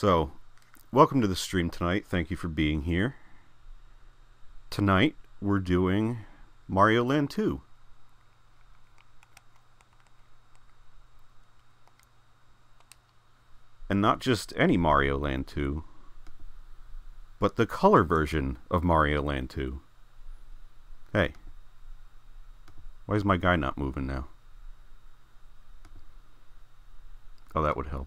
So, welcome to the stream tonight. Thank you for being here. Tonight, we're doing Mario Land 2. And not just any Mario Land 2, but the color version of Mario Land 2. Hey, why is my guy not moving now? Oh, that would help.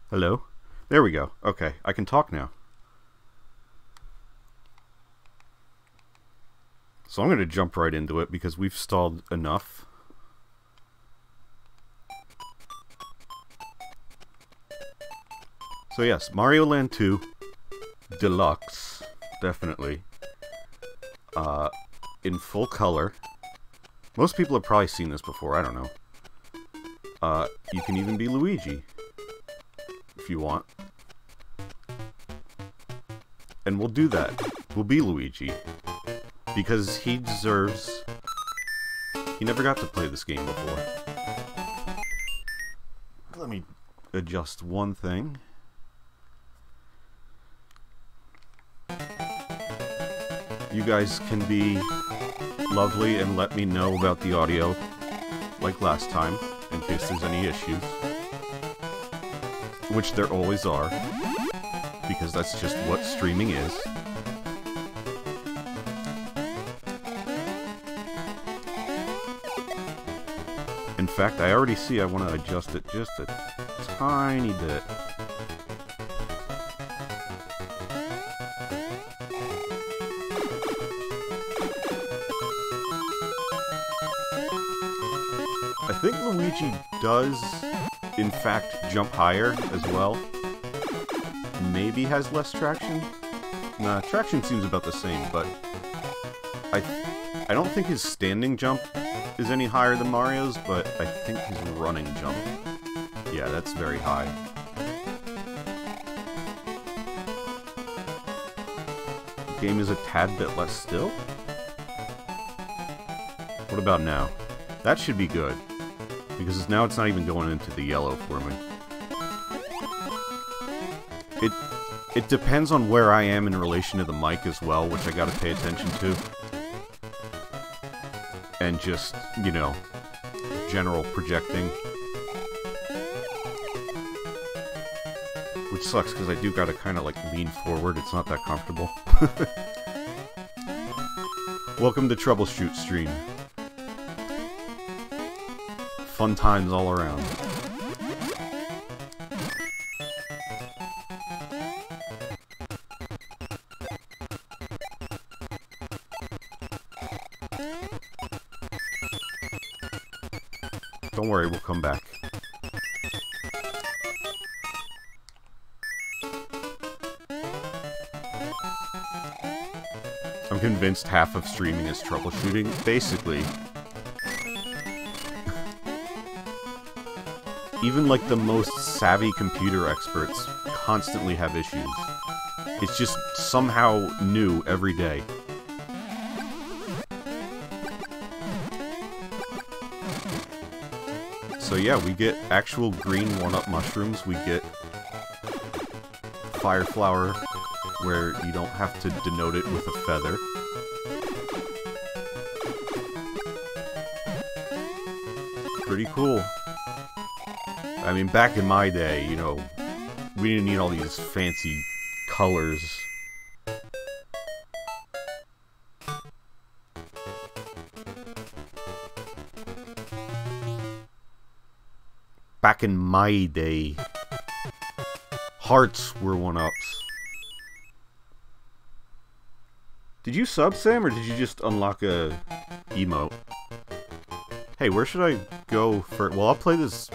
Hello? There we go. Okay, I can talk now. So I'm going to jump right into it because we've stalled enough. So yes, Mario Land 2 Deluxe, definitely. In full color. Most people have probably seen this before, I don't know. You can even be Luigi, if you want. And we'll do that. We'll be Luigi. Because he deserves... He never got to play this game before. Let me adjust one thing. You guys can be lovely and let me know about the audio, like last time, in case there's any issues. Which there always are, because that's just what streaming is. In fact, I already see I want to adjust it just a tiny bit. I think Luigi does, in fact, jump higher as well. Maybe has less traction? Nah, traction seems about the same, but I don't think his standing jump is any higher than Mario's, but I think his running jump, yeah, that's very high. The game is a tad bit less still? What about now? That should be good. Because now it's not even going into the yellow for me. It depends on where I am in relation to the mic as well, which I gotta pay attention to. And just, you know, general projecting. Which sucks, because I do gotta kind of, like, lean forward. It's not that comfortable. Welcome to Troubleshoot Stream. Fun times all around. Don't worry, we'll come back. I'm convinced half of streaming is troubleshooting. Basically, even like the most savvy computer experts constantly have issues. It's just somehow new every day. So yeah, we get actual green 1-up mushrooms, we get fire flower, where you don't have to denote it with a feather. Pretty cool. I mean, back in my day, you know, we didn't need all these fancy colors. Back in my day, hearts were 1-ups. Did you sub, Sam, or did you just unlock a emote? Hey, where should I go first? Well, I'll play this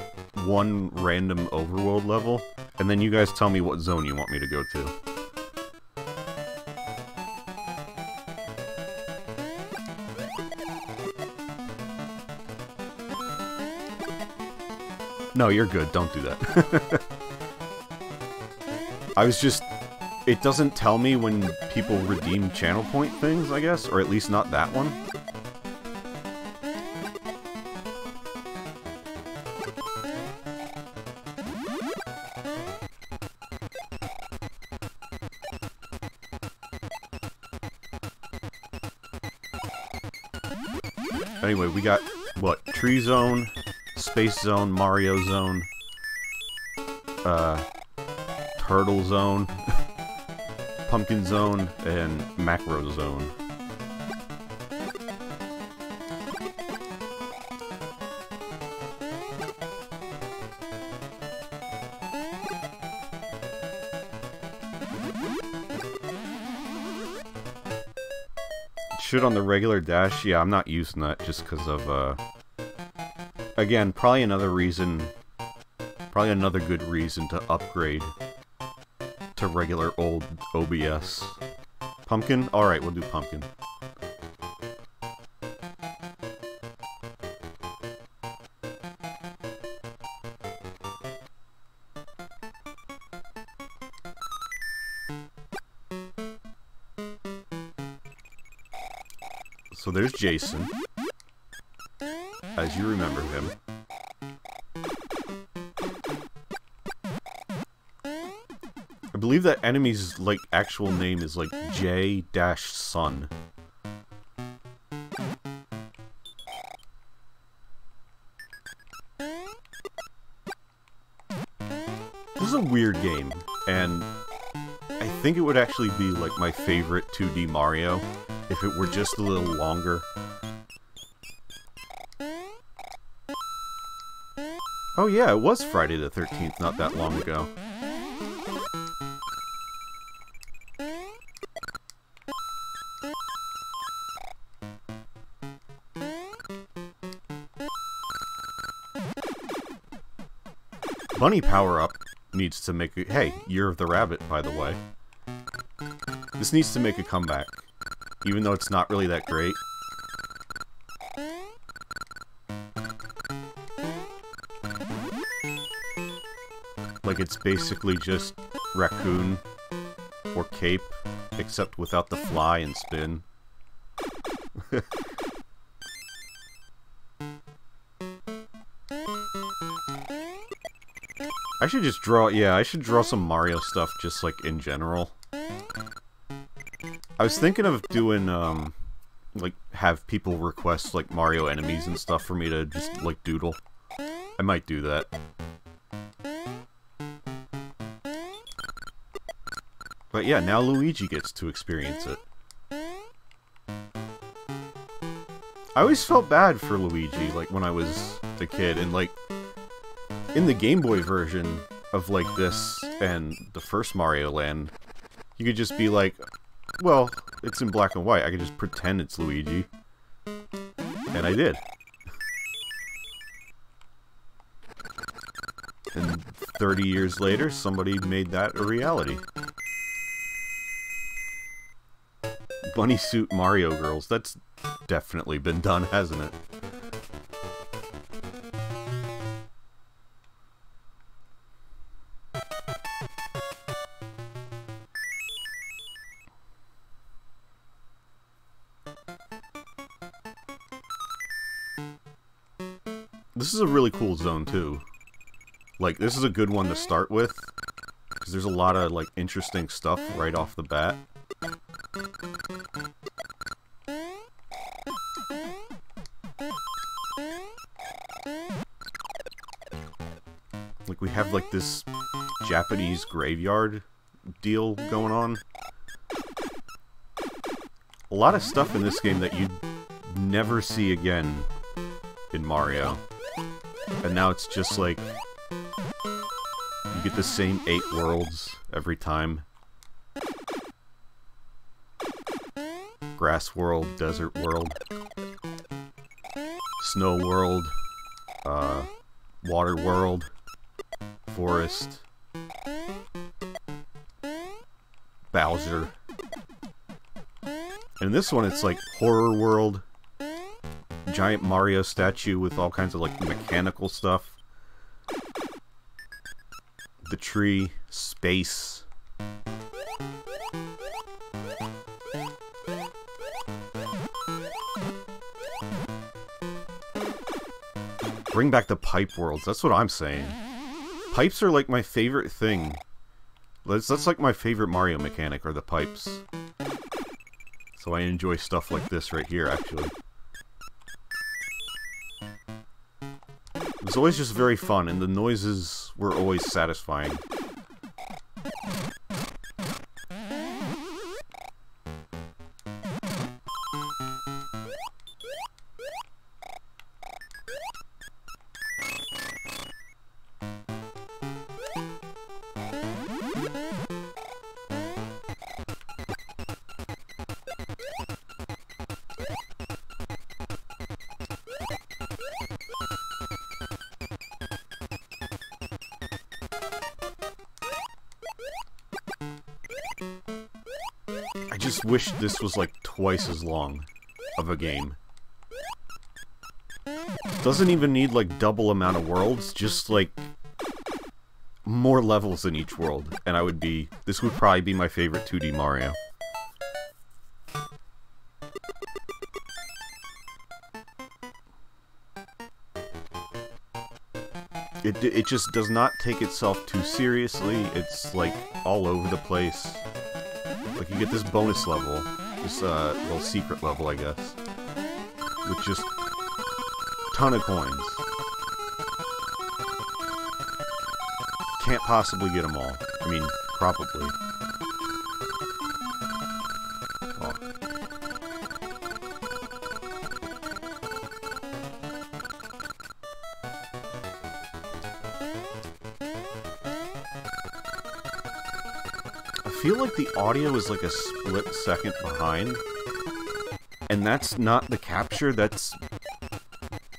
one random overworld level, and then you guys tell me what zone you want me to go to. No, you're good. Don't do that. I was just... It doesn't tell me when people redeem channel point things, I guess, or at least not that one. Anyway, we got, what, Tree Zone, Space Zone, Mario Zone, Turtle Zone, Pumpkin Zone, and Macro Zone. Should on the regular dash, yeah, I'm not using that just because of, again, probably another good reason to upgrade to regular old OBS. Pumpkin? Alright, we'll do Pumpkin. So there's Jason, as you remember him. I believe that enemy's, like, actual name is, like, J-Sun. This is a weird game, and I think it would actually be, like, my favorite 2D Mario if it were just a little longer. Oh yeah, it was Friday the 13th not that long ago. Bunny power-up needs to make a... Hey, Year of the Rabbit, by the way. This needs to make a comeback. Even though it's not really that great. Like, it's basically just Raccoon or Cape, except without the fly and spin. I should just draw, yeah, I should draw some Mario stuff just, like, in general. I was thinking of doing, like, have people request, like, Mario enemies and stuff for me to just, like, doodle. I might do that. But yeah, now Luigi gets to experience it. I always felt bad for Luigi, like, when I was a kid, and, like, in the Game Boy version of, like, this and the first Mario Land, you could just be like, well, it's in black and white, I could just pretend it's Luigi. And I did. And 30 years later, somebody made that a reality. Bunny Suit Mario Girls, that's definitely been done, hasn't it? This is a really cool zone, too. Like, this is a good one to start with, because there's a lot of, like, interesting stuff right off the bat. Like, we have, like, this Japanese graveyard deal going on. A lot of stuff in this game that you'd never see again in Mario. And now it's just like, you get the same 8 worlds every time. Grass world, desert world, snow world, water world, forest, Bowser. And in this one it's like horror world, giant Mario statue with all kinds of like mechanical stuff, the tree, space. Bring back the pipe worlds, that's what I'm saying. Pipes are like my favorite thing. That's like my favorite Mario mechanic, are the pipes. So I enjoy stuff like this right here, actually. It was always just very fun, and the noises were always satisfying. I just wish this was like twice as long of a game. Doesn't even need like double amount of worlds, just like more levels in each world, and I would be... this would probably be my favorite 2D Mario. It just does not take itself too seriously. It's like all over the place. Like you get this bonus level, this well, secret level, I guess, with just ton of coins. Can't possibly get them all. I mean, probably. Oh. I feel like the audio is like a split second behind, and that's not the capture, that's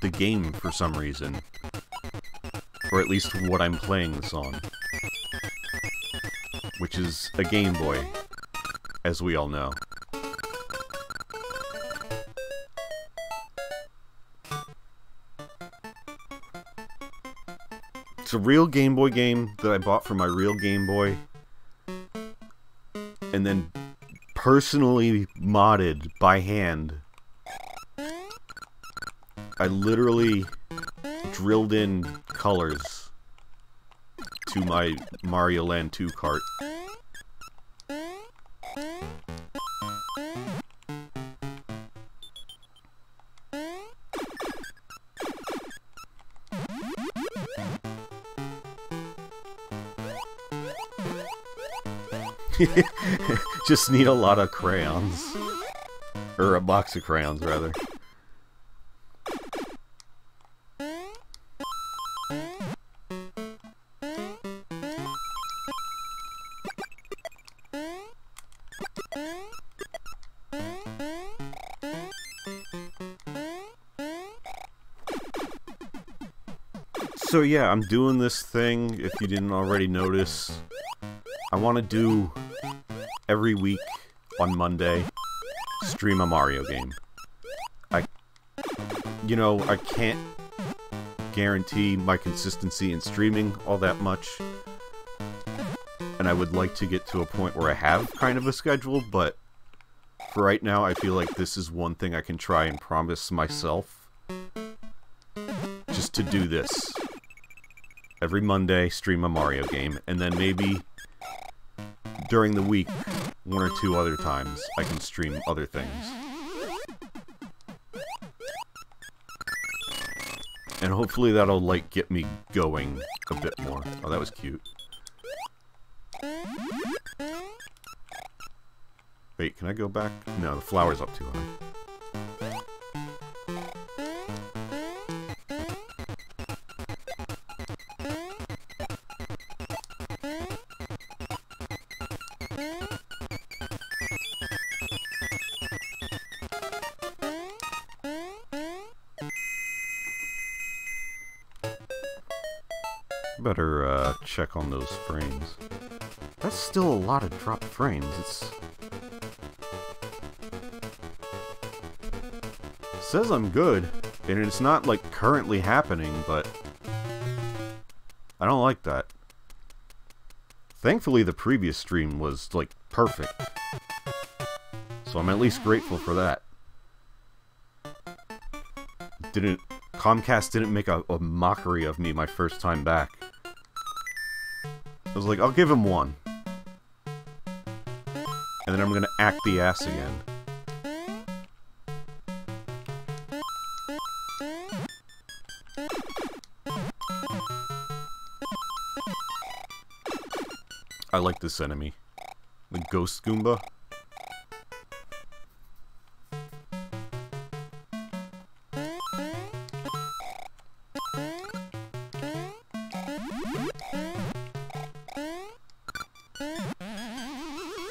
the game for some reason. Or at least what I'm playing this on. Which is a Game Boy, as we all know. It's a real Game Boy game that I bought for my real Game Boy, and then personally modded by hand. I literally drilled in colors to my Mario Land 2 cart. Just need a lot of crayons. Or a box of crayons, rather. So yeah, I'm doing this thing, if you didn't already notice. I want to do, every week, on Monday, stream a Mario game. You know, I can't guarantee my consistency in streaming all that much. And I would like to get to a point where I have kind of a schedule, but for right now, I feel like this is one thing I can try and promise myself. Just to do this. Every Monday, stream a Mario game, and then maybe during the week, one or two other times, I can stream other things. And hopefully that'll, like, get me going a bit more. Oh, that was cute. Wait, can I go back? No, the flower's up too high. Better check on those frames. That's still a lot of dropped frames. It says I'm good, and it's not like currently happening, but I don't like that. Thankfully, the previous stream was like perfect, so I'm at least grateful for that. Comcast didn't make a mockery of me my first time back. was like, I'll give him one. And then I'm gonna act the ass again. I like this enemy. The Ghost Goomba.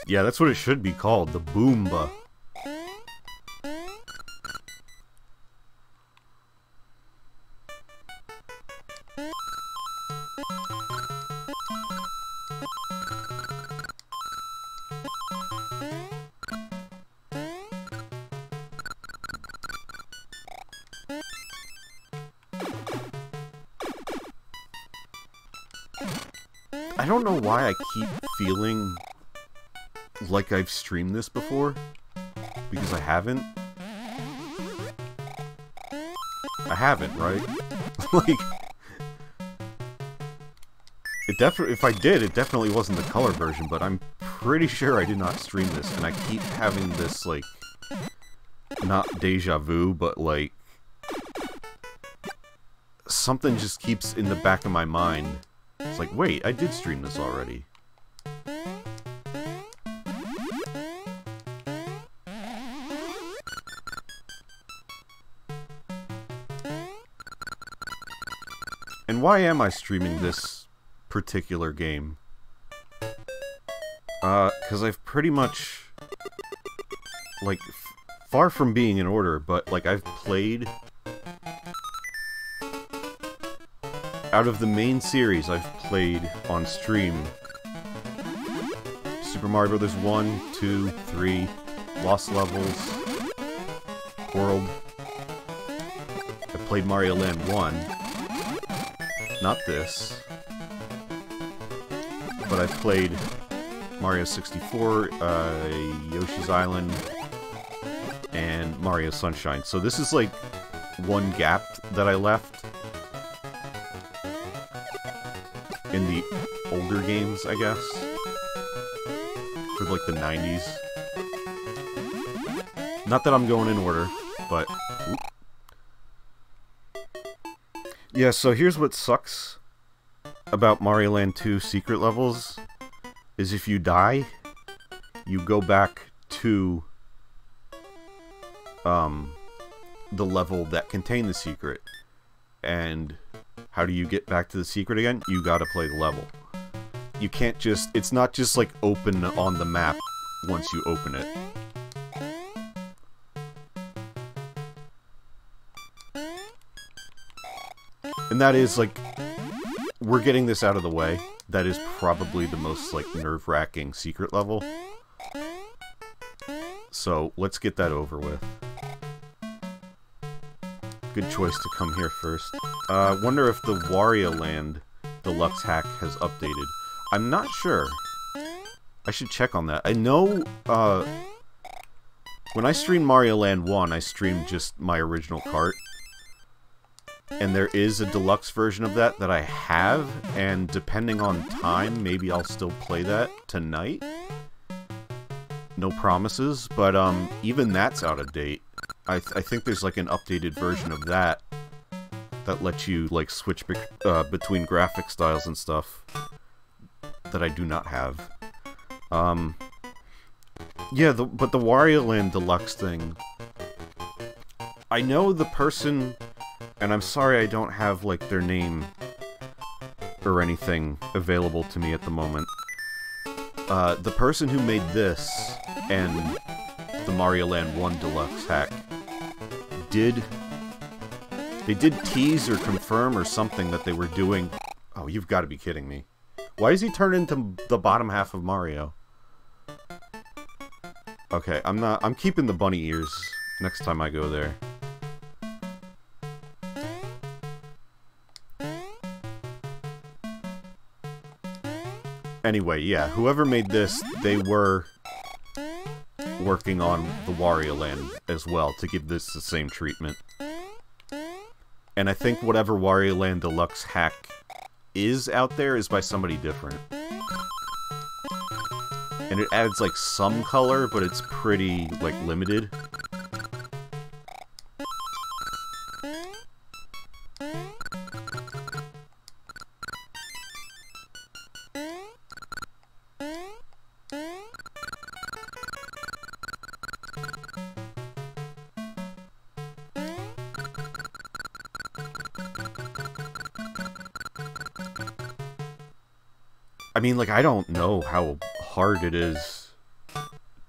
Yeah, that's what it should be called, the Boomba. I don't know why I keep feeling like I've streamed this before, because I haven't. I haven't, right? Like, it definitely, if I did, it definitely wasn't the color version, but I'm pretty sure I did not stream this, and I keep having this, like, not deja vu, but, like, something just keeps in the back of my mind. It's like, wait, I did stream this already. And why am I streaming this particular game? Because I've pretty much, like, far from being in order, but, like, I've played... Out of the main series I've played on stream, Super Mario Bros. 1, 2, 3, Lost Levels, World. I played Mario Land 1. Not this. But I've played Mario 64, Yoshi's Island, and Mario Sunshine. So this is like one gap that I left in the older games, I guess. For like the 90s. Not that I'm going in order, but... Oop. Yeah, so here's what sucks about Mario Land 2 secret levels, is if you die, you go back to the level that contained the secret. And how do you get back to the secret again? You gotta play the level. You can't just... It's not just like open on the map once you open it. And that is, like, we're getting this out of the way. That is probably the most, like, nerve-wracking secret level. So, let's get that over with. Good choice to come here first. Wonder if the Wario Land Deluxe hack has updated. I'm not sure. I should check on that. I know, when I streamed Mario Land 1, I streamed just my original cart. And there is a deluxe version of that I have, and depending on time, maybe I'll still play that tonight. No promises, but even that's out of date. I think there's like an updated version of that lets you like switch between graphic styles and stuff that I do not have. Yeah, but the Wario Land Deluxe thing, I know the person... And I'm sorry I don't have, like, their name or anything available to me at the moment. The person who made this and the Mario Land 1 Deluxe hack did tease or confirm or something that they were doing... Oh, you've got to be kidding me. Why does he turn into the bottom half of Mario? Okay, I'm keeping the bunny ears next time I go there. Anyway, yeah, whoever made this, they were working on the Wario Land as well to give this the same treatment. And I think whatever Wario Land Deluxe hack is out there is by somebody different. And it adds, like, some color, but it's pretty, like, limited. I mean, like, I don't know how hard it is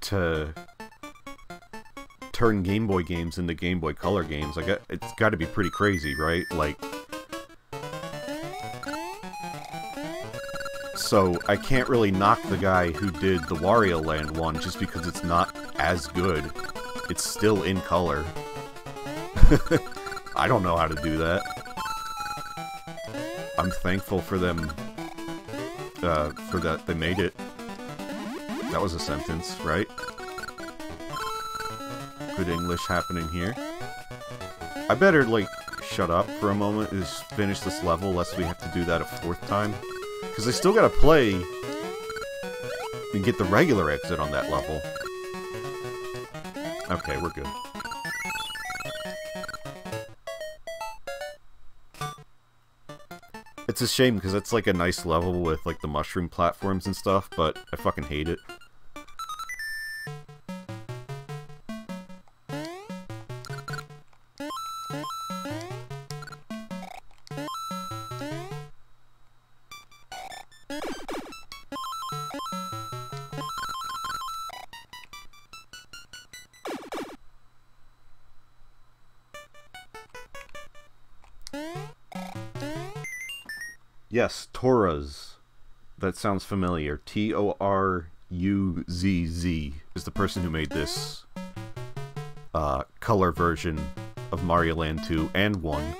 to turn Game Boy games into Game Boy Color games. Like, it's got to be pretty crazy, right? Like, so I can't really knock the guy who did the Wario Land one just because it's not as good. It's still in color. I don't know how to do that. I'm thankful for them. For that they made it. That was a sentence, right? Good English happening here. I better, like, shut up for a moment and just finish this level, lest we have to do that a fourth time. Because I still gotta play and get the regular exit on that level. Okay, we're good. It's a shame because it's like a nice level with like the mushroom platforms and stuff, but I fucking hate it. Yes, Toruz. That sounds familiar. Toruzz is the person who made this color version of Mario Land 2 and 1.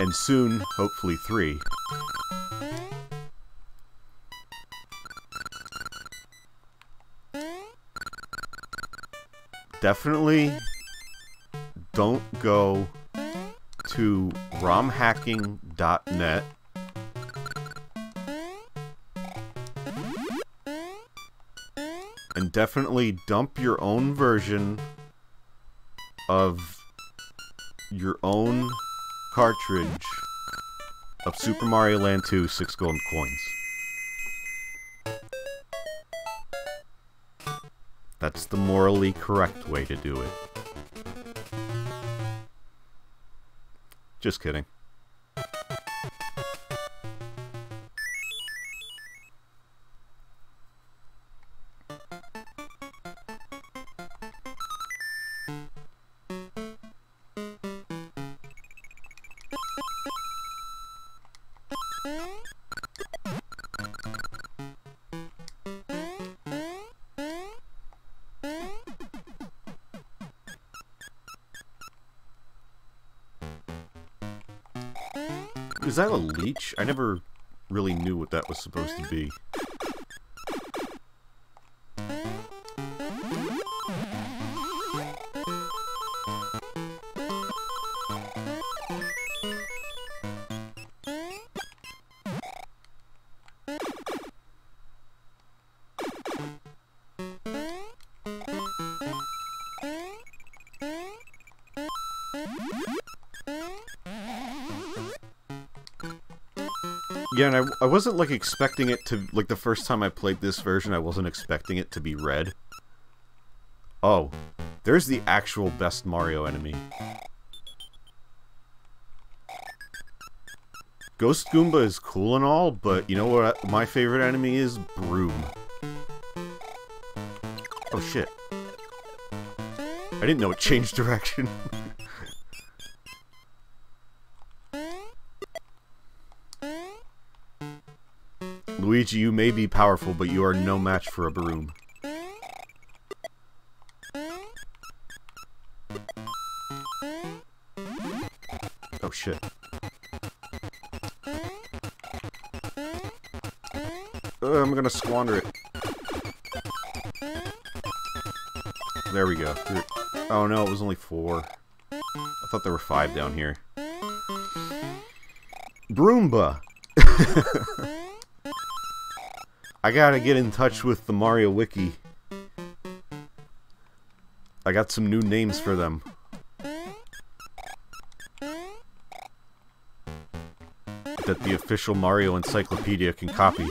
And soon, hopefully 3. Definitely don't go to romhacking.net and definitely dump your own version of your own cartridge of Super Mario Land 2 6 golden coins. That's the morally correct way to do it. Just kidding. Is that a leech? I never really knew what that was supposed to be. Yeah, and I wasn't, like, expecting it to... Like, the first time I played this version, I wasn't expecting it to be red. Oh. There's the actual best Mario enemy. Ghost Goomba is cool and all, but you know what my favorite enemy is? Broom. Oh, shit. I didn't know it changed direction. Luigi, you may be powerful, but you are no match for a broom. Oh shit. I'm gonna squander it. There we go. Oh no, it was only 4. I thought there were 5 down here. Broomba! I gotta get in touch with the Mario Wiki. I got some new names for them. That the official Mario Encyclopedia can copy.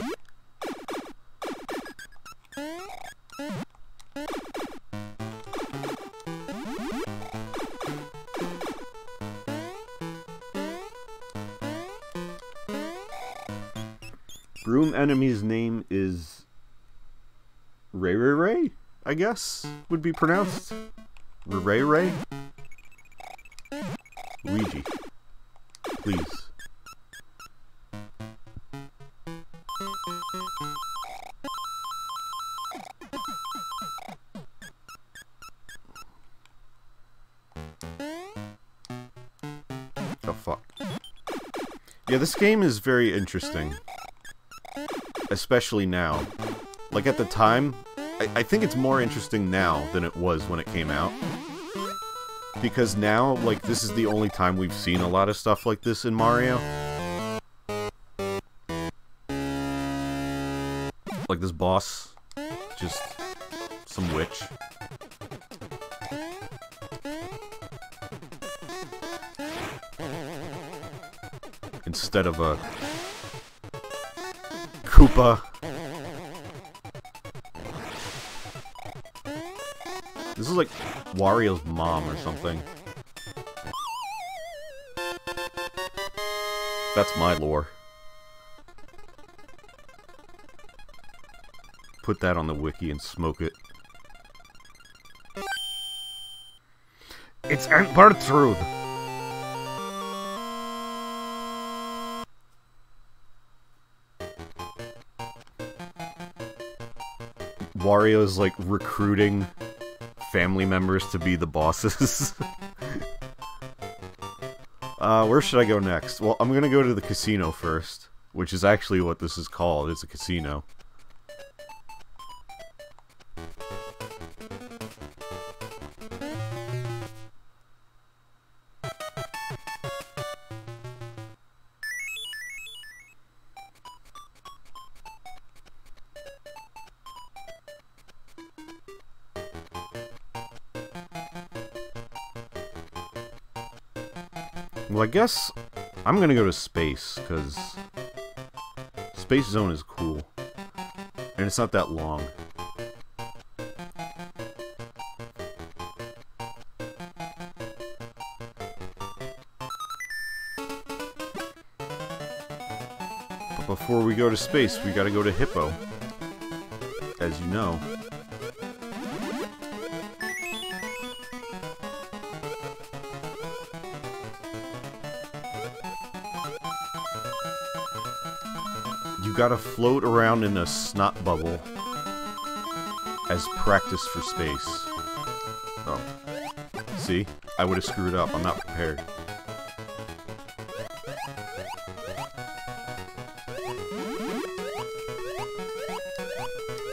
Broom enemy's name is Ray Ray Ray, I guess would be pronounced. Ray Ray? Luigi. Please. Oh fuck. Yeah, this game is very interesting. Especially now. Like at the time, I think it's more interesting now than it was when it came out. Because now, like, this is the only time we've seen a lot of stuff like this in Mario. Like this boss, just some witch. Instead of a Koopa. This is like Wario's mom or something. That's my lore. Put that on the wiki and smoke it. It's Aunt Gertrude! Wario's like recruiting family members to be the bosses. Where should I go next? Well, I'm gonna go to the casino first, which is actually what this is called. It's a casino. Well, I guess I'm gonna go to space, because Space Zone is cool. And it's not that long. But before we go to space, we gotta go to Hippo. As you know. You gotta float around in a snot bubble as practice for space. Oh. See? I would've screwed up. I'm not prepared.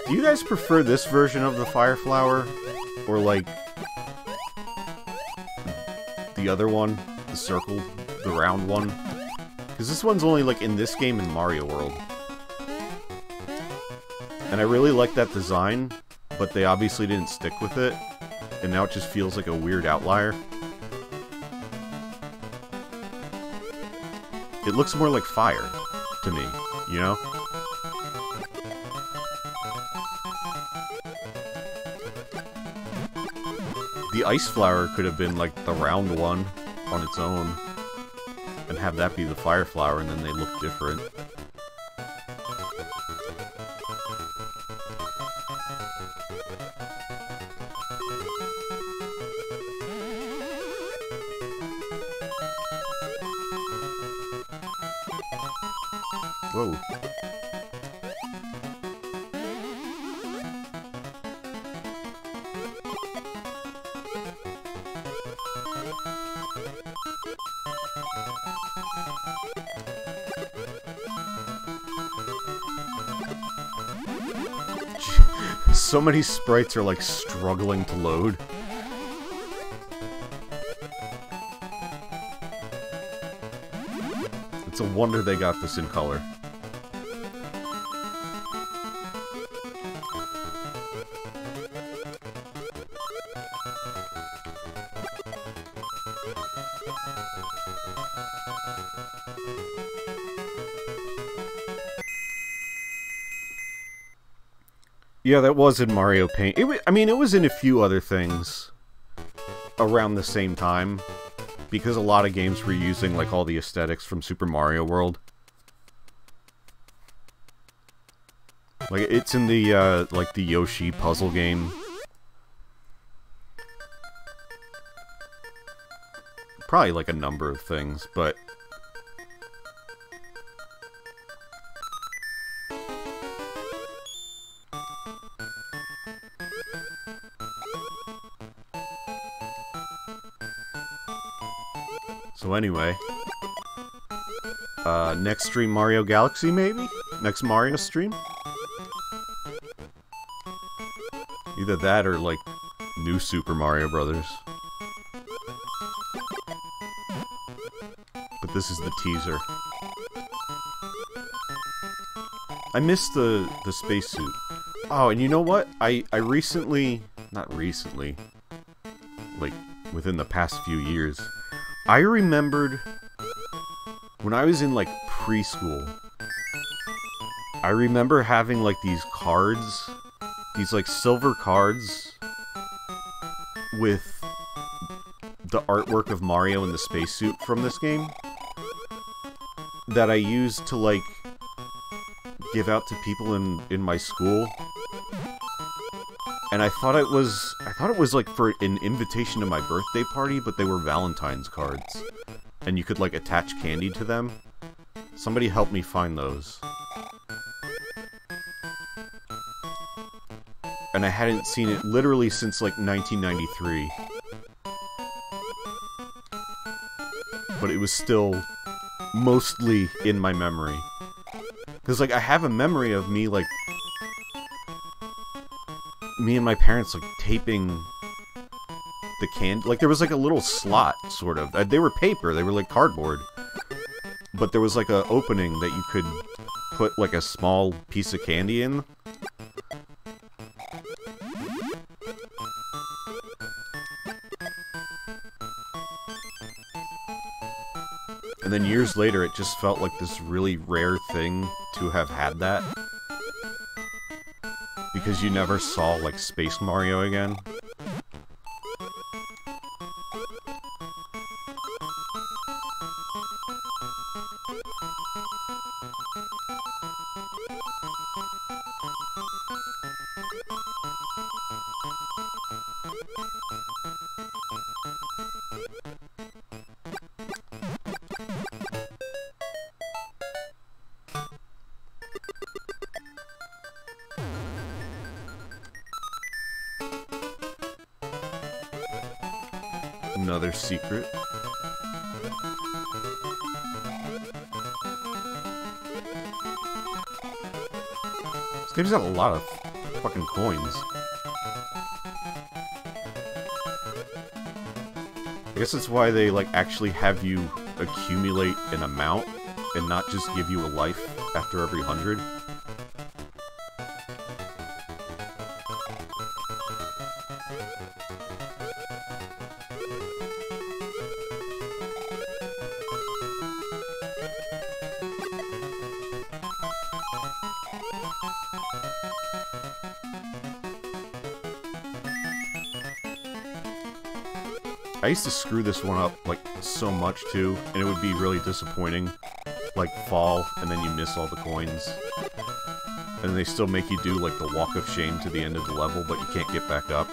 Do you guys prefer this version of the Fire Flower? Or like the other one? The circle? The round one? Because this one's only like in this game in Mario World. And I really like that design, but they obviously didn't stick with it, and now it just feels like a weird outlier. It looks more like fire, to me, you know? The ice flower could have been like the round one on its own, and have that be the fire flower, and then they look different. Whoa. So many sprites are like struggling to load. It's a wonder they got this in color. Yeah, that was in Mario Paint. I mean, it was in a few other things around the same time, because a lot of games were using, like, all the aesthetics from Super Mario World. Like, it's in the, like, the Yoshi puzzle game. Probably, like, a number of things, but... So anyway, next stream Mario Galaxy, maybe? Next Mario stream? Either that or, like, new Super Mario Brothers. But this is the teaser. I missed the spacesuit. Oh, and you know what? I recently... Not recently. Like, within the past few years... I remembered when I was in, like, preschool, I remember having, like, these cards, these, like, silver cards with the artwork of Mario in the spacesuit from this game that I used to, like, give out to people in my school. And I thought it was like for an invitation to my birthday party, but they were Valentine's cards. And you could like attach candy to them. Somebody help me find those. And I hadn't seen it literally since like 1993. But it was still mostly in my memory. Because like I have a memory of me like me and my parents, like, taping the candy. Like, there was, like, a little slot, sort of. They were paper. They were, like, cardboard. But there was, like, a opening that you could put, like, a small piece of candy in. And then years later, it just felt like this really rare thing to have had that. Because you never saw, like, Space Mario again. Another secret. This game's got a lot of fucking coins. I guess that's why they, like, actually have you accumulate an amount and not just give you a life after every 100. I used to screw this one up, like, so much, too, and it would be really disappointing. Like, fall, and then you miss all the coins. And they still make you do, like, the walk of shame to the end of the level, but you can't get back up.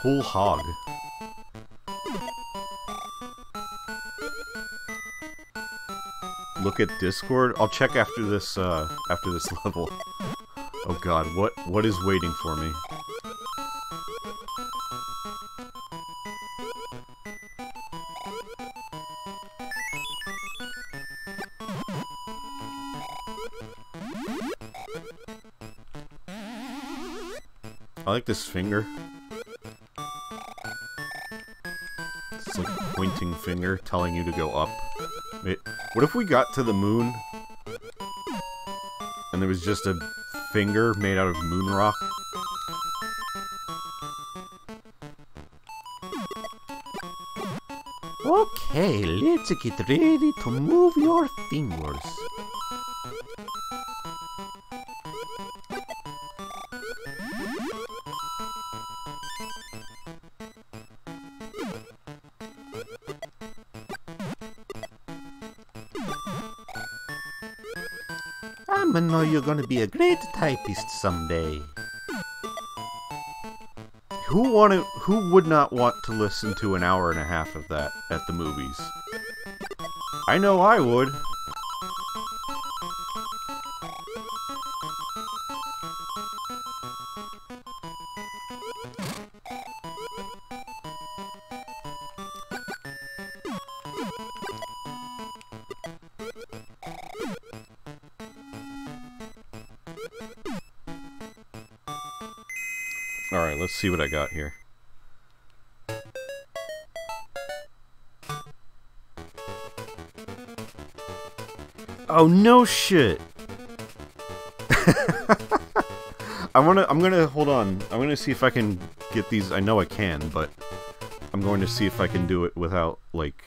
Whole hog. Look at Discord. I'll check after this level. Oh god, what is waiting for me? I like this finger. It's like a pointing finger telling you to go up. Wait, what if we got to the moon and there was just a finger made out of moon rock? Okay, let's get ready to move your fingers. I know you're gonna be a great typist someday. Who would not want to listen to an hour and a half of that at the movies? I know I would. Alright, let's see what I got here. Oh, no shit! I'm gonna, hold on. I'm gonna see if I can get these. I know I can, but I'm going to see if I can do it without, like,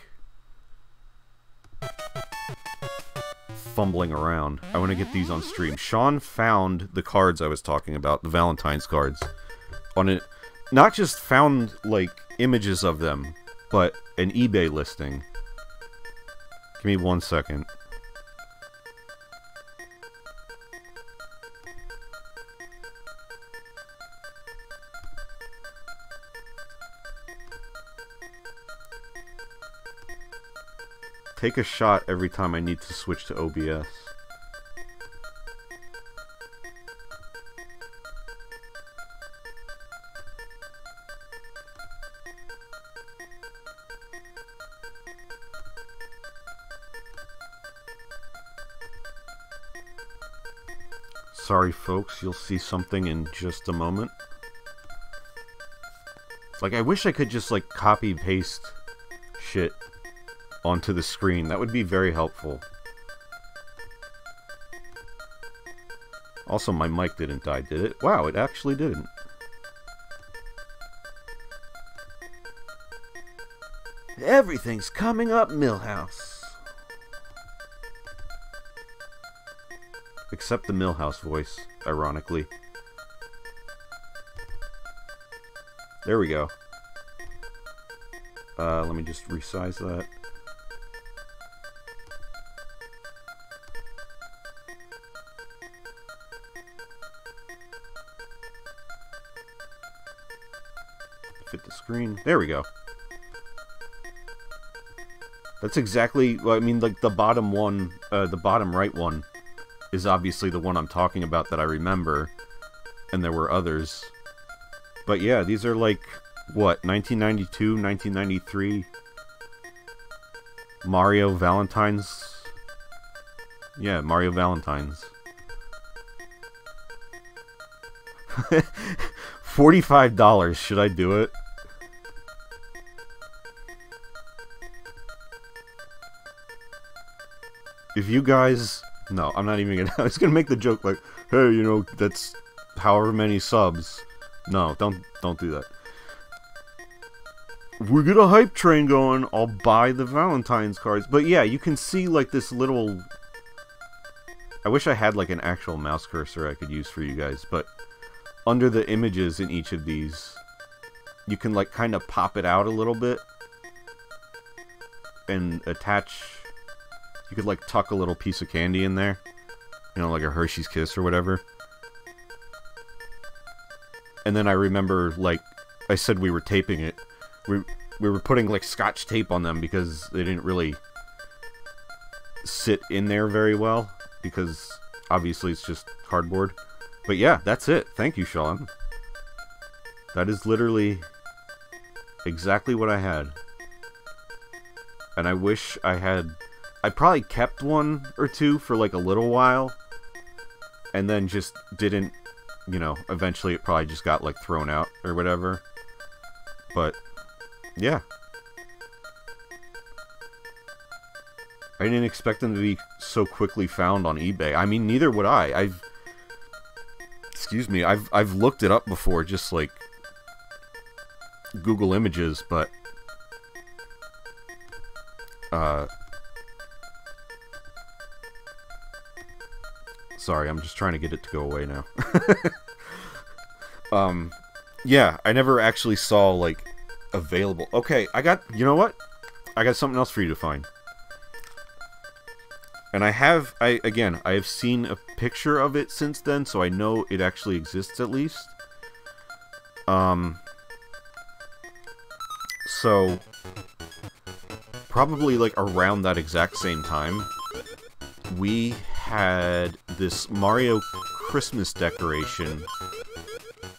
fumbling around. I want to get these on stream. Sean found the cards I was talking about, the Valentine's cards. On it, not just found, like, images of them, but an eBay listing. Give me 1 second. Take a shot every time I need to switch to OBS. Sorry folks, you'll see something in just a moment. It's like, I wish I could just, like, copy-paste shit onto the screen. That would be very helpful. Also, my mic didn't die, did it? Wow, it actually didn't. Everything's coming up, Millhouse. Except the Millhouse voice, ironically. There we go. Let me just resize that. Fit the screen. There we go. That's exactly, well, I mean, like, the bottom one, the bottom right one is obviously the one I'm talking about that I remember, and there were others. But yeah, these are like, what, 1992, 1993 Mario Valentine's? Yeah, Mario Valentine's. $45, should I do it? If you guys... No, I'm not even gonna... I was gonna make the joke like, hey, you know, that's however many subs. No, don't do that. If we get a hype train going, I'll buy the Valentine's cards. But yeah, you can see like this little... I wish I had like an actual mouse cursor I could use for you guys, but under the images in each of these, you can like kind of pop it out a little bit and attach... You could, like, tuck a little piece of candy in there. You know, like a Hershey's Kiss or whatever. And then I remember, like, I said we were taping it. We were putting, like, Scotch tape on them because they didn't really sit in there very well. Because, obviously, it's just cardboard. But yeah, that's it. Thank you, Sean. That is literally exactly what I had. And I wish I had... I probably kept one or two for like a little while, and then just didn't you know, eventually it probably just got, like, thrown out or whatever. But, yeah. I didn't expect them to be so quickly found on eBay. I mean, neither would I. Excuse me, I've looked it up before, just, like, Google Images, but, sorry, I'm just trying to get it to go away now. Yeah, I never actually saw, like, available. Okay, you know what? I got something else for you to find. And I have seen a picture of it since then, so I know it actually exists at least. So, probably, like, around that exact same time, we had this Mario Christmas decoration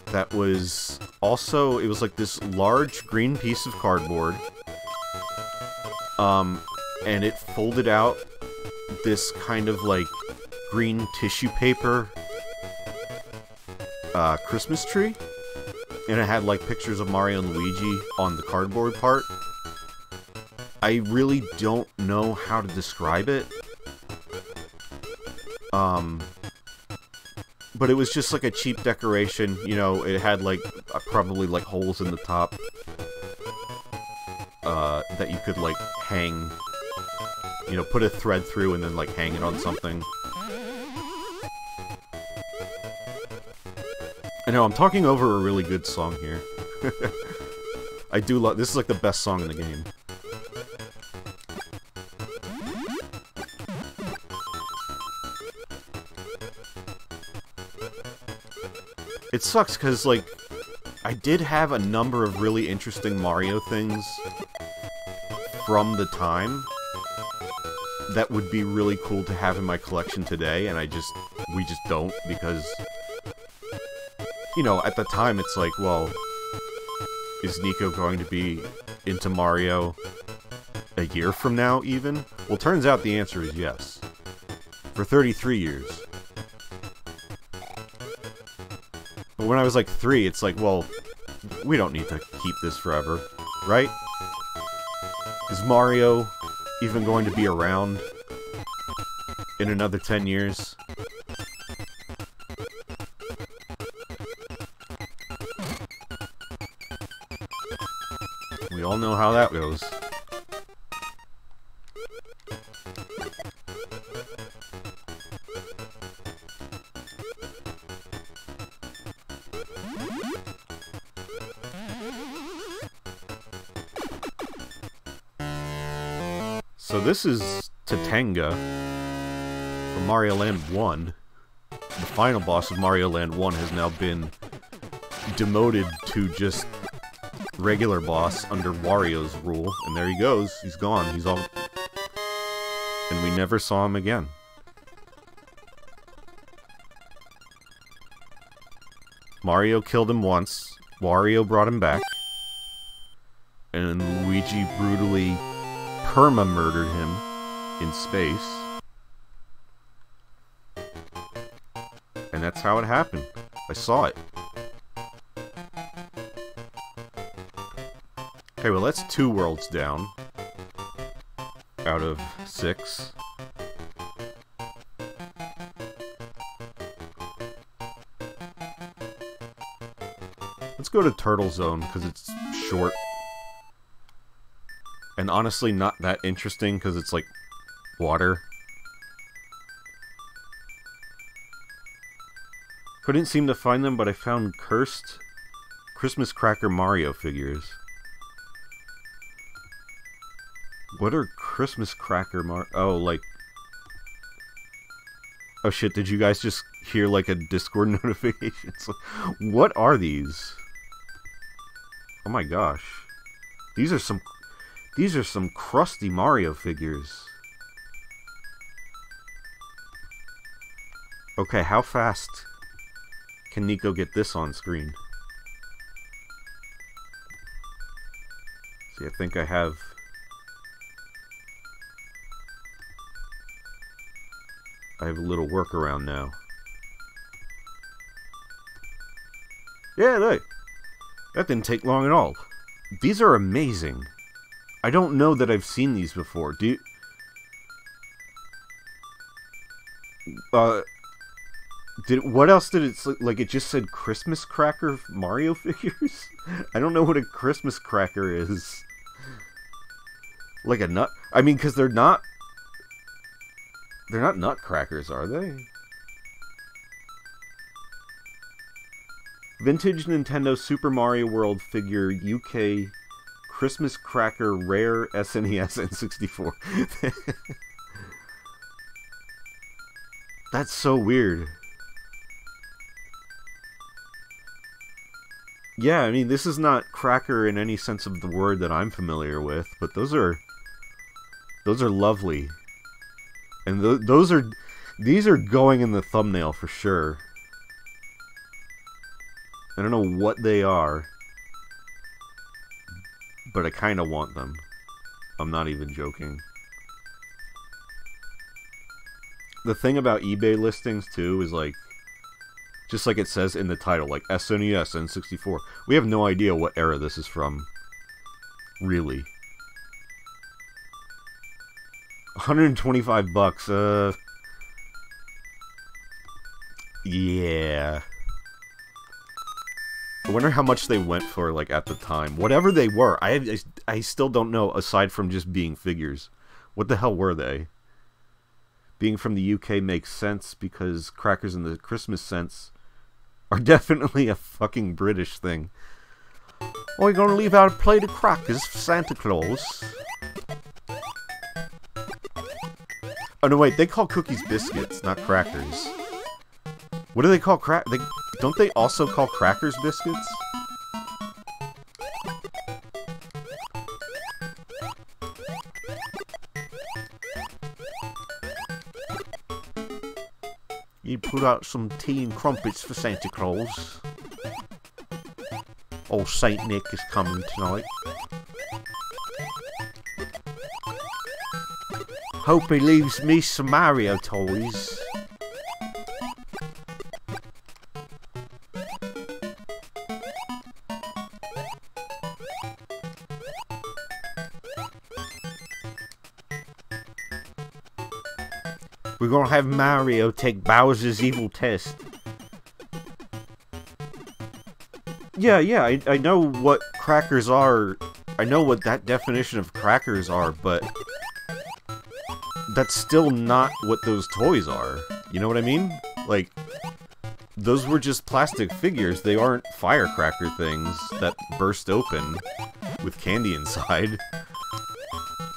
that was also, it was like this large green piece of cardboard, and it folded out this kind of, like, green tissue paper Christmas tree, and it had, like, pictures of Mario and Luigi on the cardboard part. I really don't know how to describe it. But it was just like a cheap decoration, you know, it had like, probably like holes in the top, that you could like hang, you know, put a thread through and then like hang it on something. I know, I'm talking over a really good song here. I do love, this is like the best song in the game. It sucks, because, like, I did have a number of really interesting Mario things from the time that would be really cool to have in my collection today, and we just don't, because, you know, at the time it's like, well, is Niko going to be into Mario a year from now, even? Well, turns out the answer is yes. For 33 years. But when I was like 3, it's like, well, we don't need to keep this forever, right? Is Mario even going to be around in another 10 years? We all know how that goes. So this is Tatanga from Mario Land 1. The final boss of Mario Land 1 has now been demoted to just regular boss under Wario's rule. And there he goes. He's gone. He's all... And we never saw him again. Mario killed him once. Wario brought him back. And Luigi brutally perma-murdered him in space. And that's how it happened. I saw it. Okay, well that's 2 worlds down. Out of 6. Let's go to Turtle Zone, because it's short. And honestly, not that interesting, because it's like water. Couldn't seem to find them, but I found cursed Christmas Cracker Mario figures. What are Christmas Cracker Mario? Oh, like... Oh shit, did you guys just hear like a Discord notification? It's like, what are these? Oh my gosh. These are some crusty Mario figures. Okay, how fast can Niko get this on screen? See, I think I have a little workaround now. Yeah, look. That didn't take long at all. These are amazing. I don't know that I've seen these before. Do you... what else did it... Like, it just said Christmas cracker Mario figures? I don't know what a Christmas cracker is. Like a nut... I mean, because they're not... They're not nutcrackers, are they? Vintage Nintendo Super Mario World figure UK Christmas Cracker Rare SNES and 64. That's so weird. Yeah, I mean, this is not cracker in any sense of the word that I'm familiar with, but those are lovely. And these are going in the thumbnail for sure. I don't know what they are, but I kind of want them. I'm not even joking. The thing about eBay listings, too, is like, just like it says in the title, like SNES N64. We have no idea what era this is from. Really. 125 bucks, yeah. I wonder how much they went for, like, at the time. Whatever they were, I still don't know, aside from just being figures. What the hell were they? Being from the UK makes sense, because crackers in the Christmas sense are definitely a fucking British thing. We're gonna leave out a plate of crackers for Santa Claus. Oh, no, wait, they call cookies biscuits, not crackers. What do they call don't they also call crackers biscuits? You put out some tea and crumpets for Santa Claus. Old Saint Nick is coming tonight. Hope he leaves me some Mario toys. We're gonna have Mario take Bowser's evil test. Yeah, I know what crackers are. I know what that definition of crackers are, but that's still not what those toys are. You know what I mean? Like, those were just plastic figures. They aren't firecracker things that burst open with candy inside.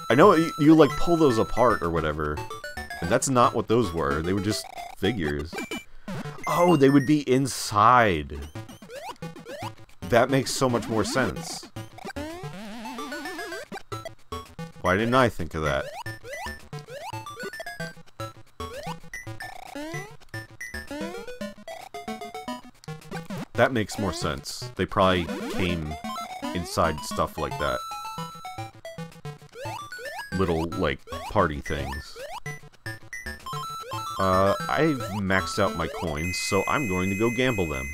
I know you like pull those apart or whatever. And that's not what those were. They were just figures. Oh, they would be inside. That makes so much more sense. Why didn't I think of that? That makes more sense. They probably came inside stuff like that. Little, like, party things. I've maxed out my coins, so I'm going to go gamble them.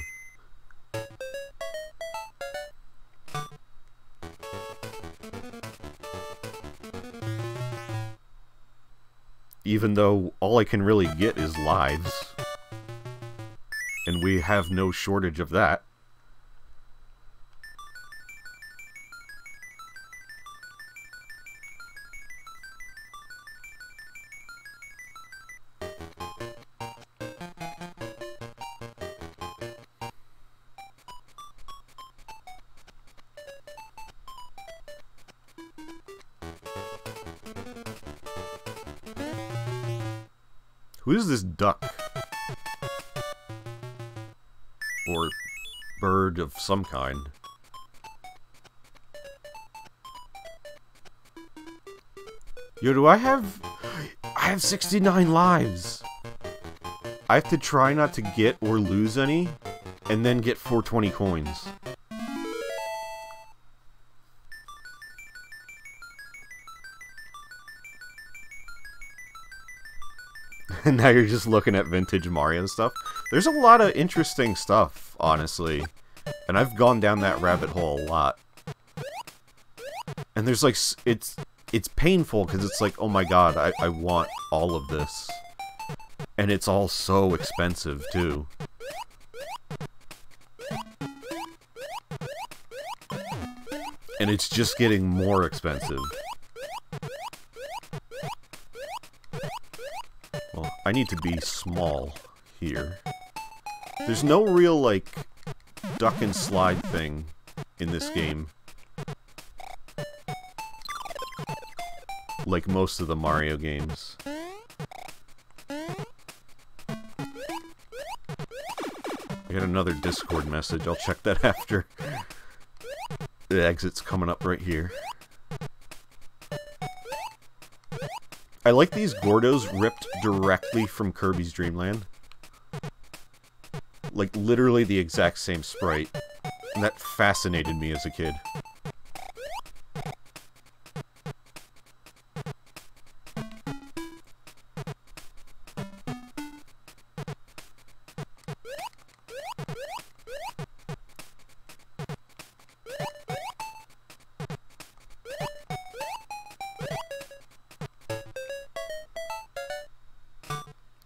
Even though all I can really get is lives. And we have no shortage of that. Who is this duck? Or bird of some kind. Yo, do I have 69 lives! I have to try not to get or lose any, and then get 420 coins. And now you're just looking at vintage Mario stuff. There's a lot of interesting stuff, honestly. And I've gone down that rabbit hole a lot. And there's like, it's painful because it's like, oh my god, I want all of this. And it's all so expensive too. And it's just getting more expensive. Well, I need to be small here. There's no real, like, duck and slide thing in this game. Like most of the Mario games. I got another Discord message. I'll check that after. The exit's coming up right here. I like these Gordos ripped directly from Kirby's Dream Land. Like, literally the exact same sprite. And that fascinated me as a kid.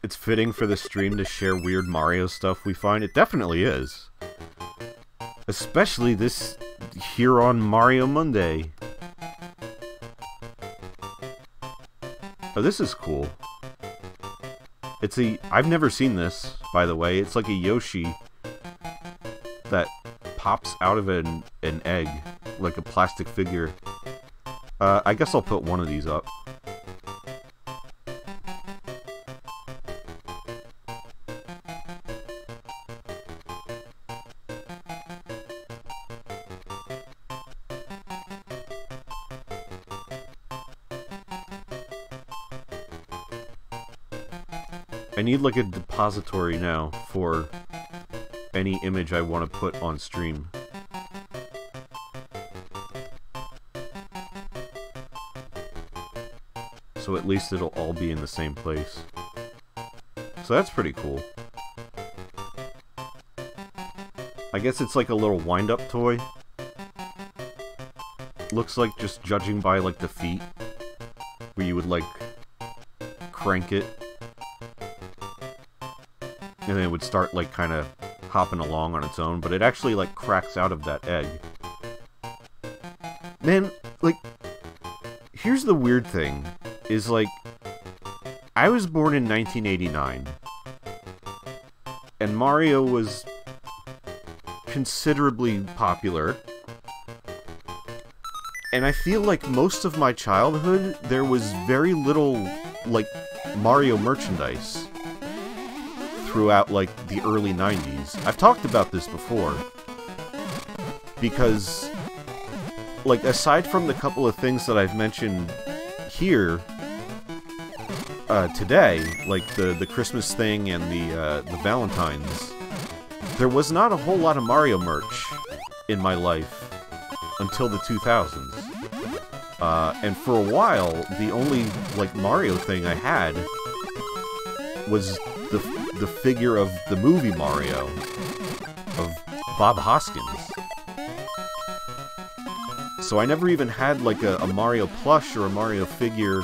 It's fitting for the stream to share weird Mario stuff we find. It definitely is. Especially this here on Mario Monday. Oh, this is cool. It's a... I've never seen this, by the way. It's like a Yoshi that pops out of an egg, like a plastic figure. I guess I'll put one of these up. I need like a depository now for any image I want to put on stream. So at least it'll all be in the same place. So that's pretty cool. I guess it's like a little wind-up toy. Looks like, just judging by like the feet, where you would like crank it. And then it would start, like, kind of hopping along on its own, but it actually, like, cracks out of that egg. Man, like, here's the weird thing, is, like, I was born in 1989, and Mario was considerably popular, and I feel like most of my childhood, there was very little, like, Mario merchandise throughout, like, the early 90s. I've talked about this before. Because, like, aside from the couple of things that I've mentioned here today, like the Christmas thing and the Valentine's, there was not a whole lot of Mario merch in my life until the 2000s. And for a while, the only, like, Mario thing I had was the figure of the movie Mario, of Bob Hoskins. So I never even had like a Mario plush or a Mario figure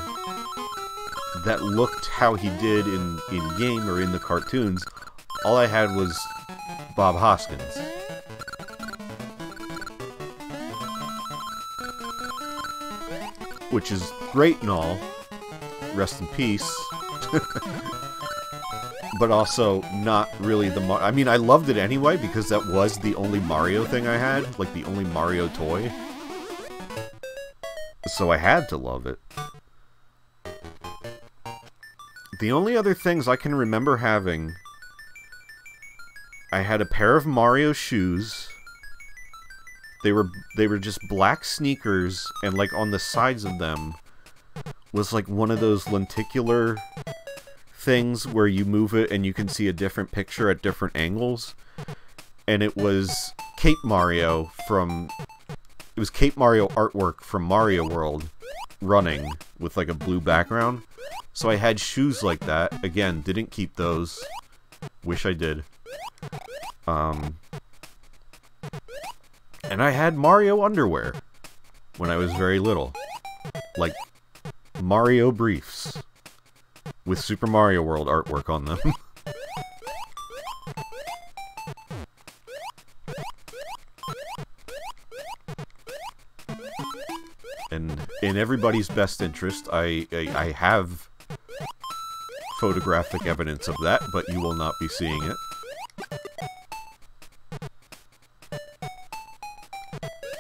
that looked how he did in game or in the cartoons. All I had was Bob Hoskins. Which is great and all. Rest in peace. But also not really the I mean, I loved it anyway because that was the only Mario thing I had, like the only Mario toy. So I had to love it. The only other things I can remember having, I had a pair of Mario shoes. They were just black sneakers, and like on the sides of them was like one of those lenticular things where you move it and you can see a different picture at different angles. And it was Cape Mario from... It was Cape Mario artwork from Mario World running with like a blue background. So I had shoes like that. Again, didn't keep those. Wish I did. And I had Mario underwear when I was very little. Like, Mario briefs with Super Mario World artwork on them. And in everybody's best interest, I have photographic evidence of that, but you will not be seeing it.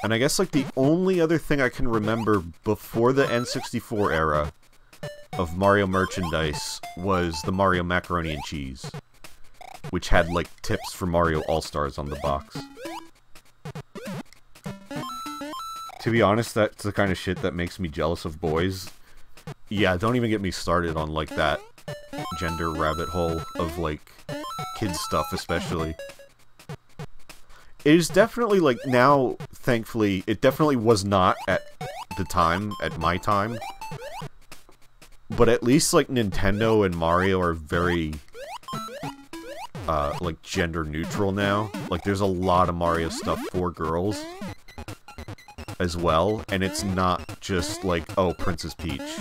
And I guess, like, the only other thing I can remember before the N64 era of Mario merchandise was the Mario Macaroni and Cheese, which had, like, tips for Mario All-Stars on the box. To be honest, that's the kind of shit that makes me jealous of boys. Yeah, don't even get me started on, like, that gender rabbit hole of, like, kids stuff, especially. It is definitely, like, now, thankfully, it definitely was not at the time, at my time. But at least, like, Nintendo and Mario are very, like, gender neutral now. Like, there's a lot of Mario stuff for girls as well, and it's not just, like, oh, Princess Peach.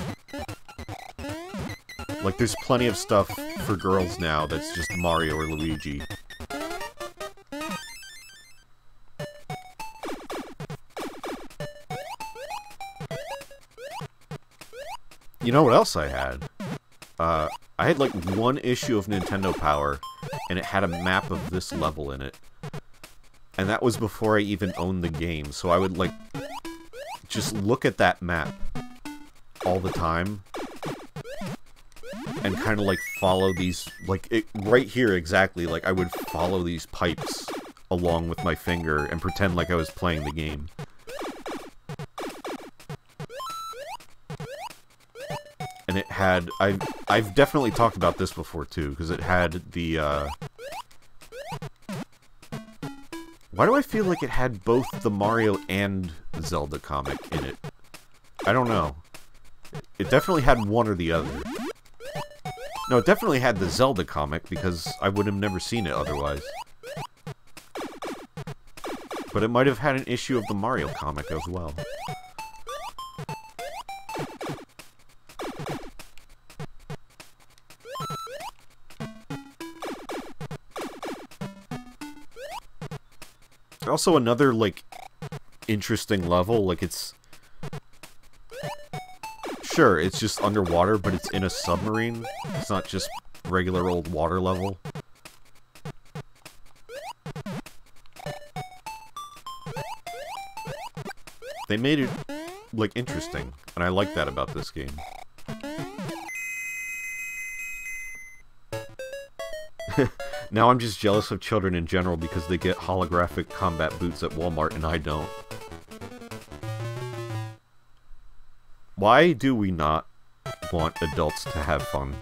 Like, there's plenty of stuff for girls now that's just Mario or Luigi. You know what else I had? I had, like, one issue of Nintendo Power, and it had a map of this level in it. And that was before I even owned the game, so I would, like, just look at that map all the time. And kind of, like, follow these, like, right here, exactly, like, I would follow these pipes along with my finger and pretend like I was playing the game. And it had, I've definitely talked about this before, too, because it had the, why do I feel like it had both the Mario and Zelda comic in it? I don't know. It definitely had one or the other. No, it definitely had the Zelda comic, because I would have never seen it otherwise. But it might have had an issue of the Mario comic as well. Also, another, like, interesting level, like, it's... Sure, it's just underwater, but it's in a submarine. It's not just regular old water level. They made it, like, interesting, and I like that about this game. Now I'm just jealous of children in general because they get holographic combat boots at Walmart and I don't. Why do we not want adults to have fun?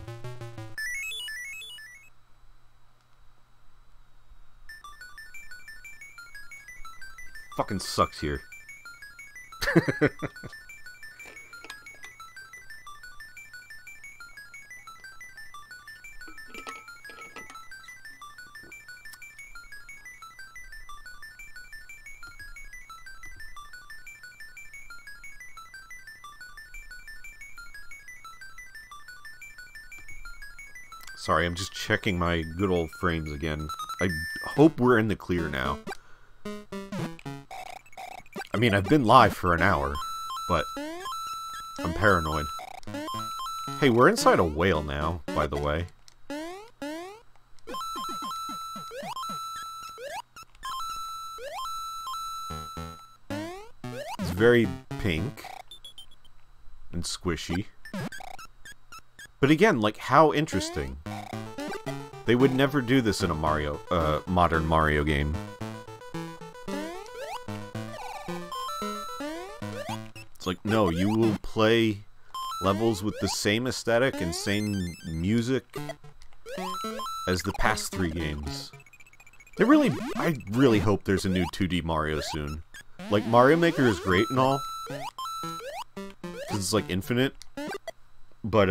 Fucking sucks here. Sorry, I'm just checking my good old frames again. I hope we're in the clear now. I mean, I've been live for an hour, but I'm paranoid. Hey, we're inside a whale now, by the way. It's very pink and squishy. But again, like, how interesting. They would never do this in a modern Mario game. It's like, no, you will play levels with the same aesthetic and same music as the past 3 games. I really hope there's a new 2D Mario soon. Like, Mario Maker is great and all, because it's, like, infinite, but,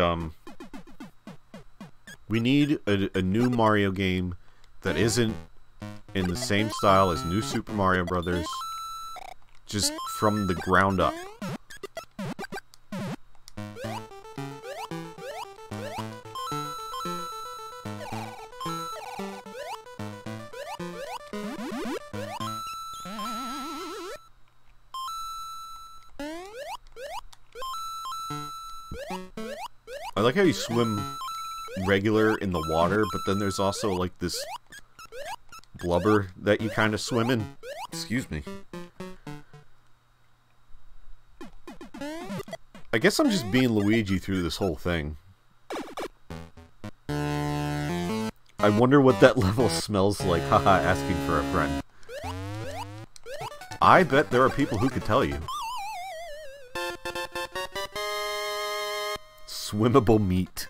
we need a new Mario game that isn't in the same style as New Super Mario Bros. just from the ground up. I like how you swim regular in the water, but then there's also like this blubber that you kind of swim in. Excuse me. I guess I'm just being Luigi through this whole thing. I wonder what that level smells like, haha, asking for a friend. I bet there are people who could tell you. Swimmable meat.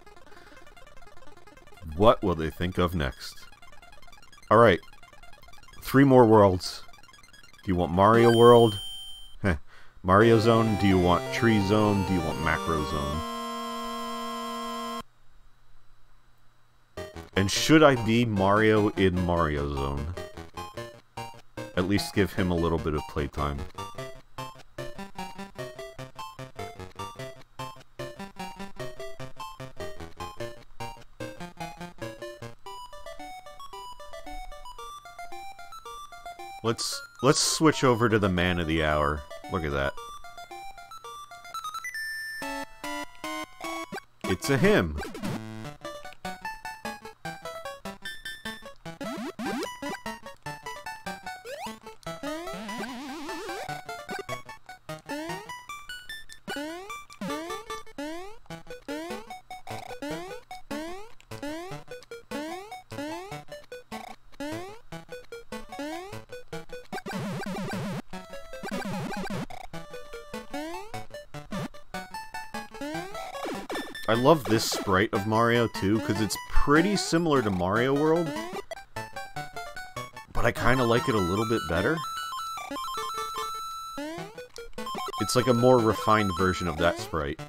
What will they think of next? Alright. 3 more worlds. Do you want Mario World? Heh. Mario Zone? Do you want Tree Zone? Do you want Macro Zone? And should I be Mario in Mario Zone? At least give him a little bit of playtime. Let's switch over to the man of the hour. Look at that. It's a him. I love this sprite of Mario, too, because it's pretty similar to Mario World, but I kind of like it a little bit better. It's like a more refined version of that sprite.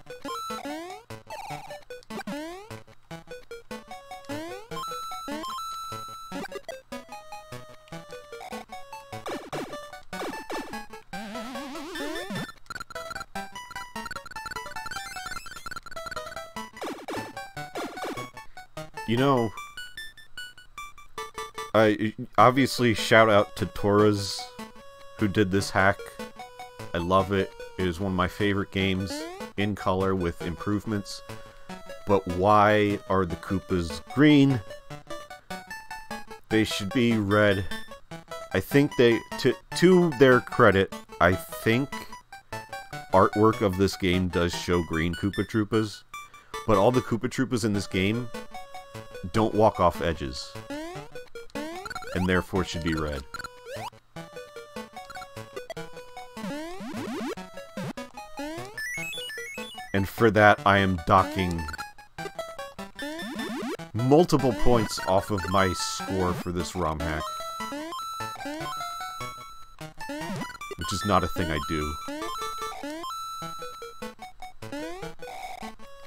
You know, I obviously shout out to Torres, who did this hack. I love it. It is one of my favorite games, in color with improvements. But why are the Koopas green? They should be red. I think they, to their credit, I think artwork of this game does show green Koopa Troopas, but all the Koopa Troopas in this game don't walk off edges, and therefore should be red. And for that, I am docking multiple points off of my score for this ROM hack. Which is not a thing I do.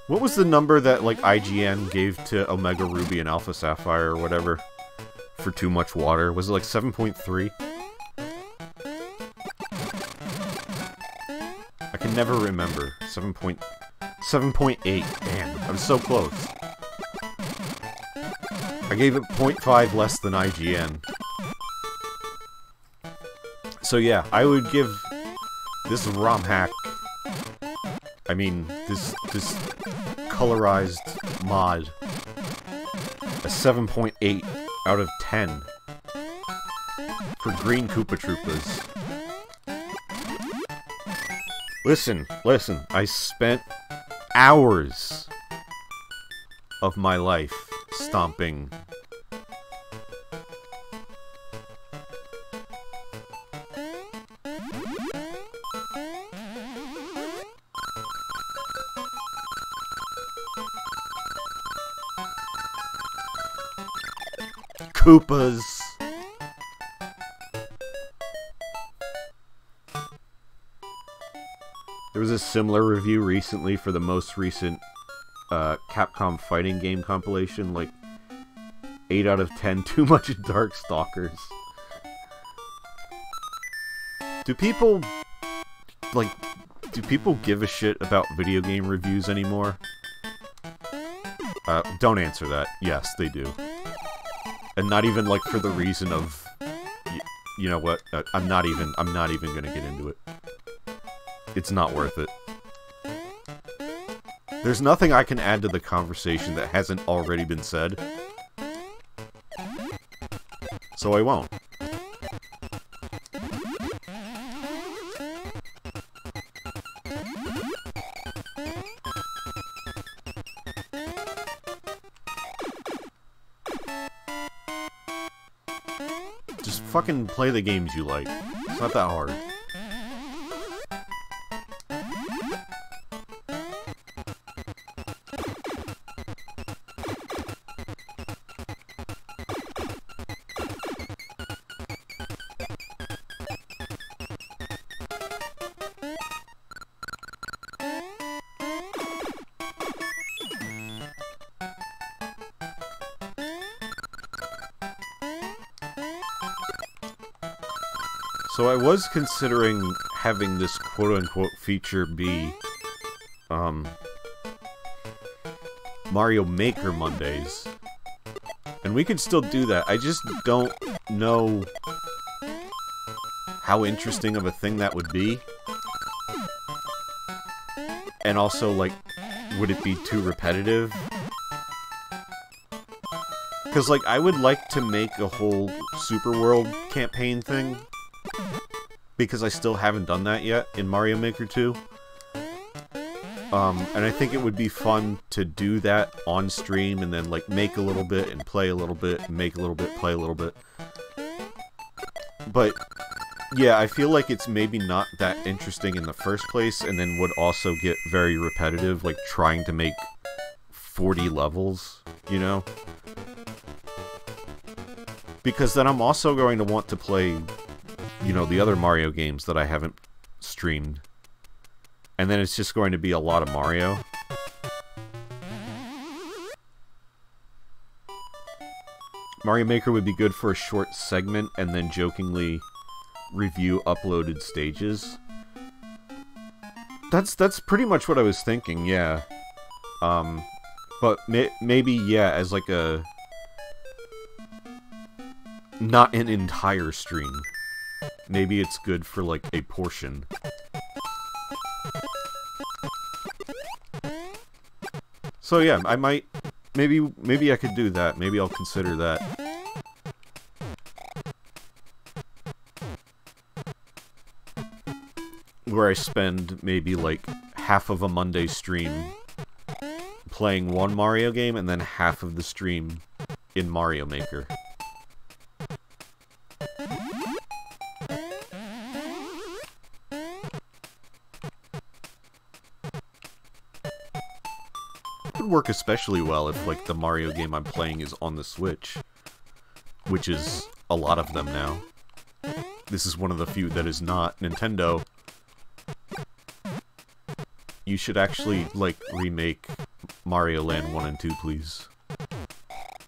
What was the number that, like, IGN gave to Omega Ruby and Alpha Sapphire or whatever for too much water? Was it like 7.3? I can never remember. 7.8. Damn, I was so close. I gave it 0.5 less than IGN. So yeah, I would give this ROM hack, I mean, this colorized mod, a 7.8 out of 10 for green Koopa Troopas. Listen, I spent hours of my life stomping Koopas. There was a similar review recently for the most recent Capcom fighting game compilation, like 8 out of 10 too much Darkstalkers. Do people like, do people give a shit about video game reviews anymore? Don't answer that. Yes, they do. And not even, like, for the reason of... You know what? I'm not even gonna get into it. It's not worth it. There's nothing I can add to the conversation that hasn't already been said. So I won't. Just fucking play the games you like. It's not that hard. So I was considering having this quote-unquote feature be, Mario Maker Mondays. And we could still do that. I just don't know how interesting of a thing that would be. And also, like, would it be too repetitive? Because, like, I would like to make a whole Super World campaign thing. Because I still haven't done that yet in Mario Maker 2. And I think it would be fun to do that on stream and then, like, make a little bit and play a little bit and make a little bit, play a little bit. But, yeah, I feel like it's maybe not that interesting in the first place and then would also get very repetitive, like trying to make 40 levels, you know? Because then I'm also going to want to play... you know, the other Mario games that I haven't streamed. And then it's just going to be a lot of Mario. Mario Maker would be good for a short segment and then jokingly review uploaded stages. That's pretty much what I was thinking, yeah. But maybe, yeah, as like a... not an entire stream. Maybe it's good for, like, a portion. So yeah, I might... Maybe I could do that. Maybe I'll consider that. Where I spend maybe, like, half of a Monday stream playing one Mario game, and then half of the stream in Mario Maker. Work especially well if, like, the Mario game I'm playing is on the Switch, which is a lot of them now. This is one of the few that is not. Nintendo, you should actually, like, remake Mario Land 1 and 2, please.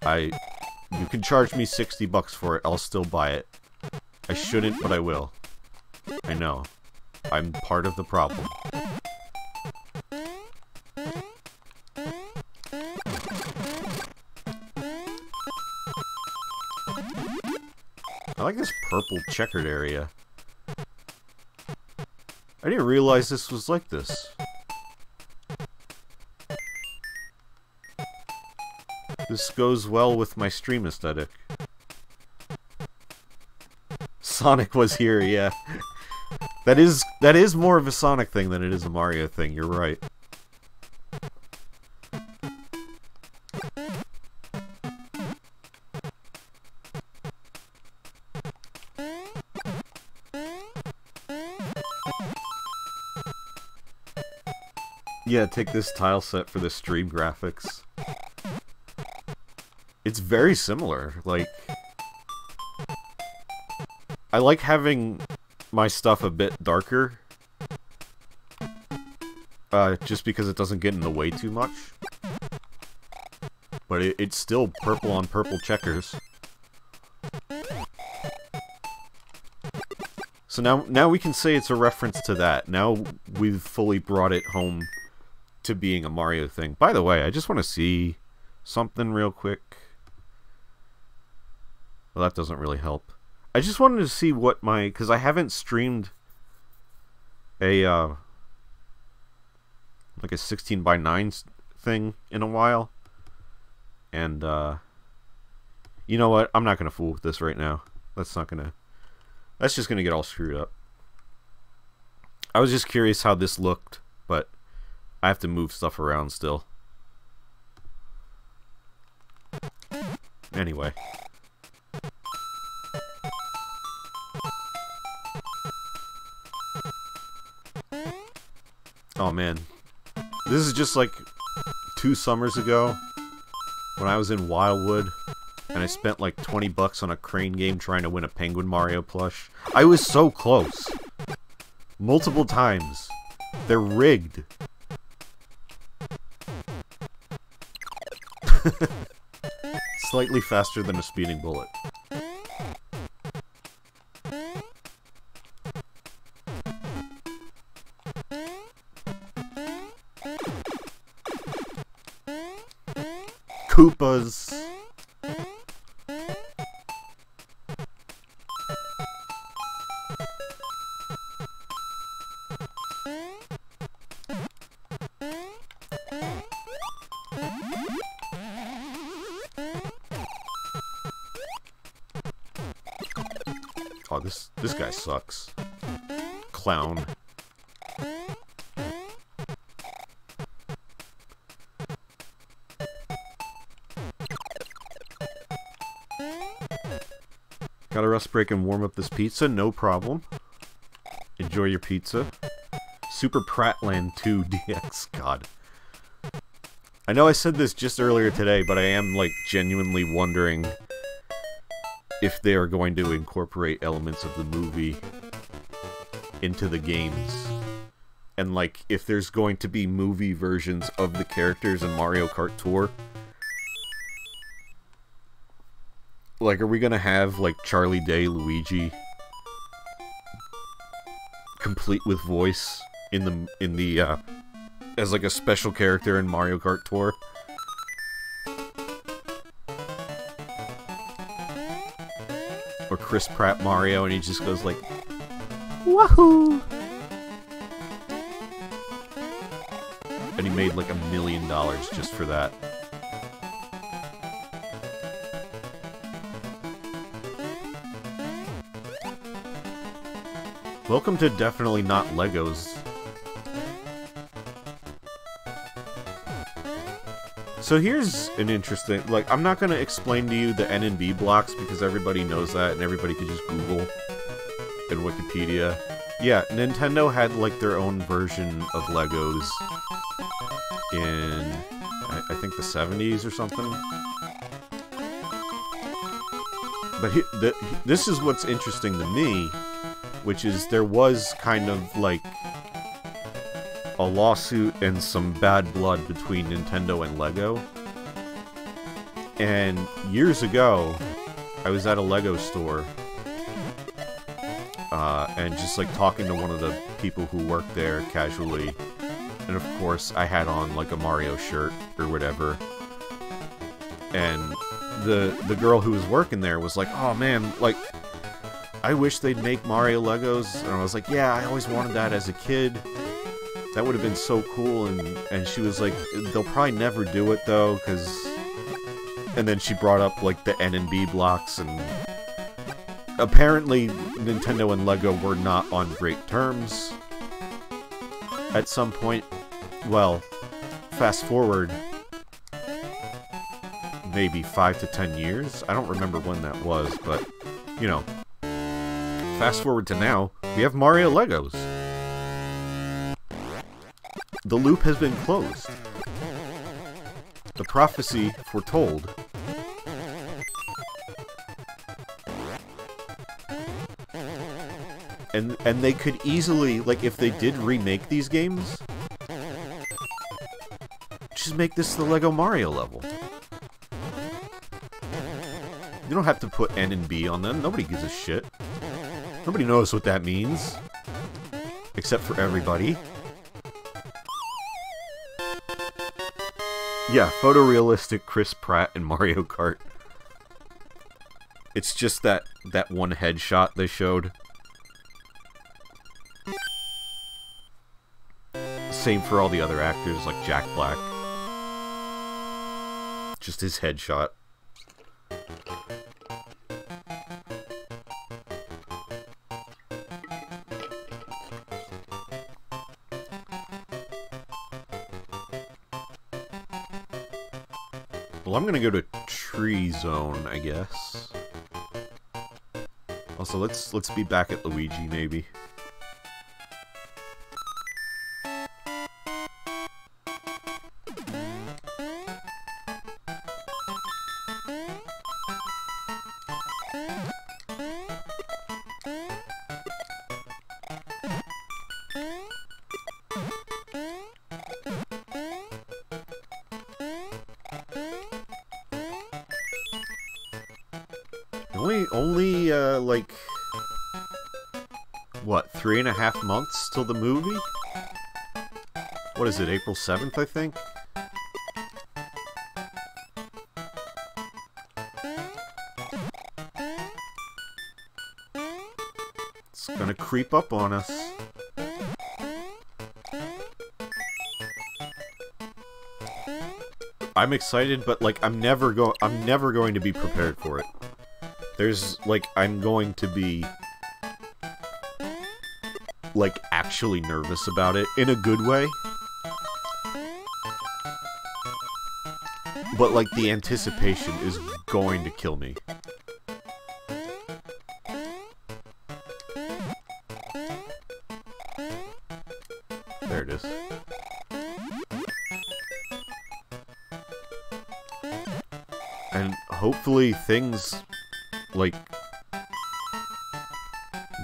You can charge me $60 for it, I'll still buy it. I shouldn't, but I will. I know. I'm part of the problem. I like this purple checkered area. I didn't realize this was like this. This goes well with my stream aesthetic. Sonic was here, yeah. That is more of a Sonic thing than it is a Mario thing, you're right. Yeah, take this tile set for the stream graphics. It's very similar, like... I like having my stuff a bit darker. Just because it doesn't get in the way too much. But it's still purple on purple checkers. So now we can say it's a reference to that. Now we've fully brought it home to being a Mario thing. By the way, I just want to see something real quick. Well, that doesn't really help. I just wanted to see what my... Because I haven't streamed a... like a 16:9 thing in a while. And, you know what? I'm not going to fool with this right now. That's just going to get all screwed up. I was just curious how this looked, but I have to move stuff around still. Anyway. Oh man. This is just like 2 summers ago when I was in Wildwood and I spent like 20 bucks on a crane game trying to win a Penguin Mario plush. I was so close. Multiple times. They're rigged. Slightly faster than a speeding bullet. Koopas. Oh, this guy sucks. Clown. Got a rest break and warm up this pizza? No problem. Enjoy your pizza. Super Prattland 2 DX. God. I know I said this just earlier today, but I am, like, genuinely wondering if they are going to incorporate elements of the movie into the games. And, like, if there's going to be movie versions of the characters in Mario Kart Tour. Like, are we gonna have, like, Charlie Day Luigi complete with voice in the as, like, a special character in Mario Kart Tour? Or Chris Pratt Mario, and he just goes like, wahoo! And he made like $1 million just for that. Welcome to Definitely Not Legos. So here's an interesting, like, I'm not going to explain to you the N and B blocks because everybody knows that and everybody can just Google and Wikipedia. Yeah, Nintendo had, like, their own version of Legos in, I think, the 70s or something. But this is what's interesting to me, which is there was kind of, like, a lawsuit and some bad blood between Nintendo and Lego. And years ago, I was at a Lego store, and just, like, talking to one of the people who worked there casually. And, of course, I had on, like, a Mario shirt or whatever. And the girl who was working there was like, oh, man, like, I wish they'd make Mario Legos. And I was like, yeah, I always wanted that as a kid. That would have been so cool. And she was like, they'll probably never do it, though, because... And then she brought up, like, the N and B blocks, and... Apparently, Nintendo and Lego were not on great terms. At some point, well, fast forward... maybe 5 to 10 years? I don't remember when that was, but, you know... Fast forward to now, we have Mario Legos. The loop has been closed. The prophecy foretold. And they could easily, like, if they did remake these games, just make this the Lego Mario level. You don't have to put N and B on them. Nobody gives a shit. Nobody knows what that means. Except for everybody. Yeah, photorealistic Chris Pratt in Mario Kart. It's just that one headshot they showed. Same for all the other actors, like Jack Black. Just his headshot. Well, I'm gonna go to Tree Zone, I guess. Also, let's be back at Luigi, maybe. Only, like, what, 3.5 months till the movie? What is it, April 7th, I think? It's gonna creep up on us. I'm excited, but, like, I'm never going to be prepared for it. There's, like, I'm going to be, like, actually nervous about it, in a good way. But, like, the anticipation is going to kill me. There it is. And hopefully things, like,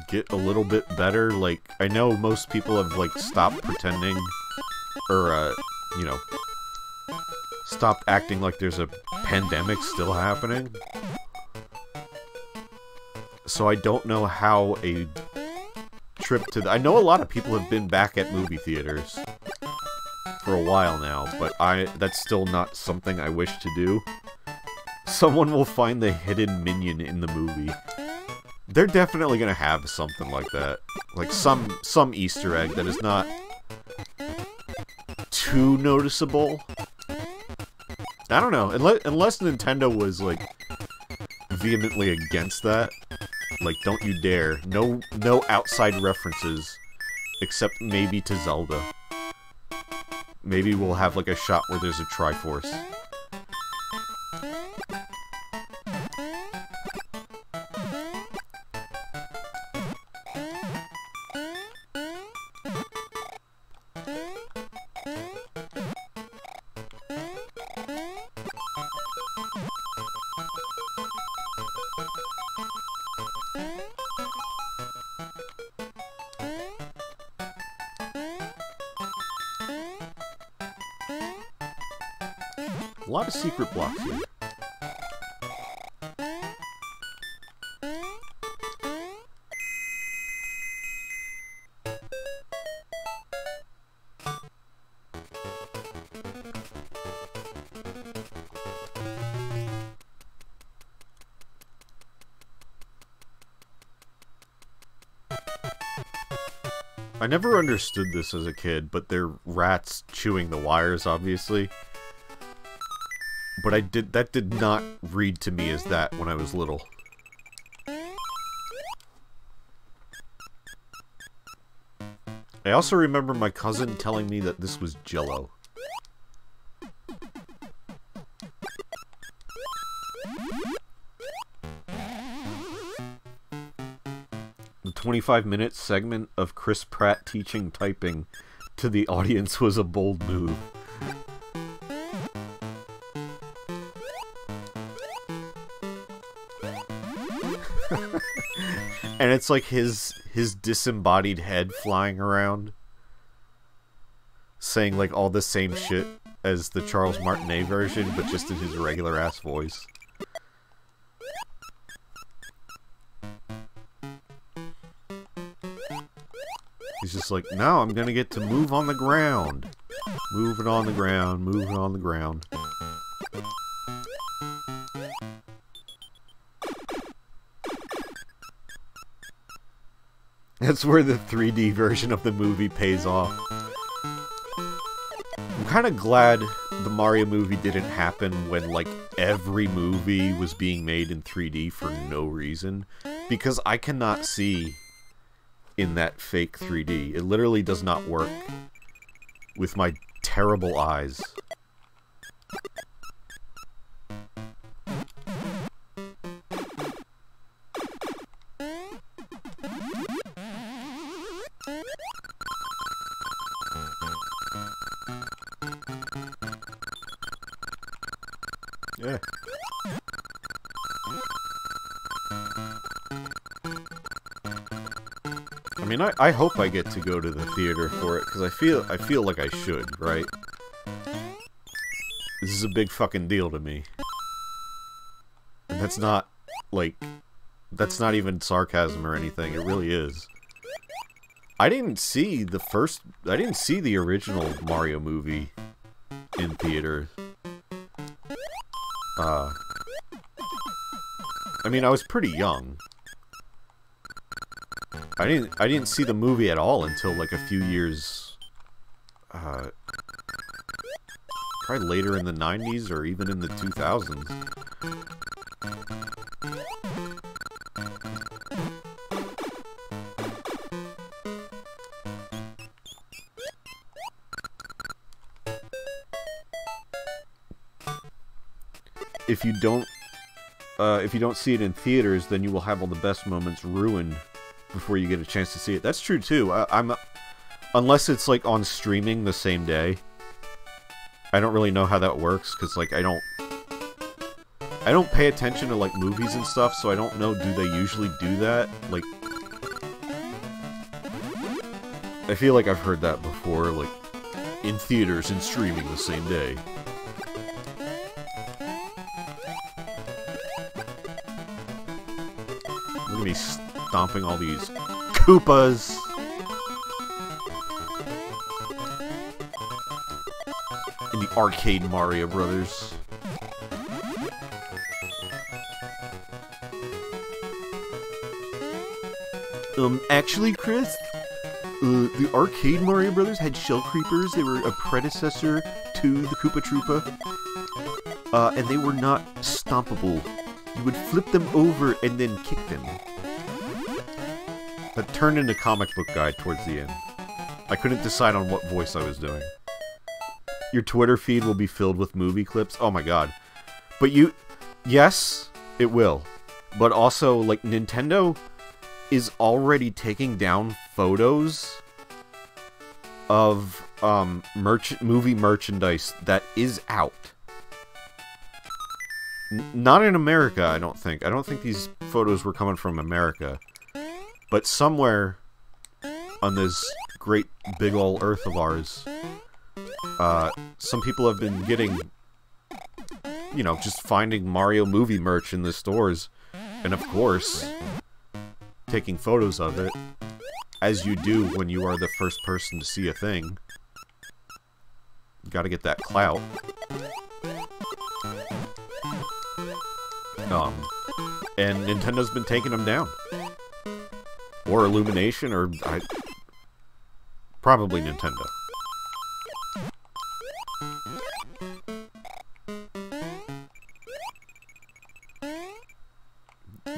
get a little bit better. Like, I know most people have, like, stopped pretending, or, you know, stopped acting like there's a pandemic still happening. So I don't know how a trip to I know a lot of people have been back at movie theaters for a while now, but that's still not something I wish to do. Someone will find the hidden minion in the movie. They're definitely gonna have something like that. Like some Easter egg that is not too noticeable. I don't know, unless Nintendo was, like, vehemently against that. Like, don't you dare. No outside references, except maybe to Zelda. Maybe we'll have, like, a shot where there's a Triforce. A lot of secret blocks here. I never understood this as a kid, but they're rats chewing the wires, obviously. But that did not read to me as that when I was little. I also remember my cousin telling me that this was Jell-O. The 25-minute segment of Chris Pratt teaching typing to the audience was a bold move. And it's like his disembodied head flying around, saying like all the same shit as the Charles Martinet version, but just in his regular ass voice. He's just like, no, I'm gonna get to move on the ground. Move it on the ground, move it on the ground. That's where the 3D version of the movie pays off. I'm kind of glad the Mario movie didn't happen when, like, every movie was being made in 3D for no reason. Because I cannot see in that fake 3D. It literally does not work with my terrible eyes. Yeah. I mean, I hope I get to go to the theater for it, because I feel like I should, right? This is a big fucking deal to me. And that's not, like, that's not even sarcasm or anything, it really is. I didn't see the original Mario movie in theater. I mean, I was pretty young. I didn't see the movie at all until like a few years, probably later in the 90s or even in the 2000s. If you don't see it in theaters, then you will have all the best moments ruined before you get a chance to see it. That's true too. Unless it's like on streaming the same day. I don't really know how that works because like I don't pay attention to like movies and stuff, so I don't know, do they usually do that? Like, I feel like I've heard that before, like in theaters and streaming the same day. Look at me stomping all these Koopas. In the arcade Mario Brothers. Actually, Chris, the arcade Mario Brothers had shell creepers. They were a predecessor to the Koopa Troopa. And they were not stompable. You would flip them over and then kick them. That turned into comic book guy towards the end. I couldn't decide on what voice I was doing. Your Twitter feed will be filled with movie clips. Oh my god. But yes, it will. But also, like, Nintendo is already taking down photos of movie merchandise that is out. Not in America, I don't think. I don't think these photos were coming from America. But somewhere on this great big ol' earth of ours, some people have been getting, you know, just finding Mario movie merch in the stores. And of course, taking photos of it, as you do when you are the first person to see a thing. You gotta get that clout. And Nintendo's been taking them down. Or Illumination, or probably Nintendo.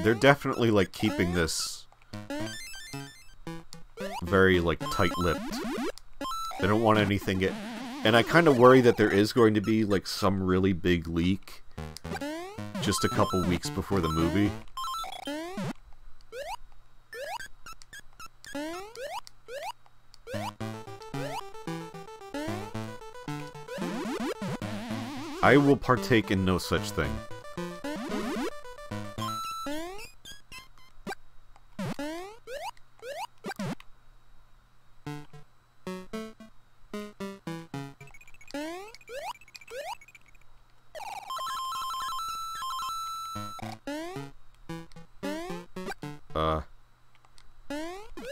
They're definitely, like, keeping this very, like, tight-lipped. They don't want anything get... And I kind of worry that there is going to be, like, some really big leak just a couple weeks before the movie. I will partake in no such thing.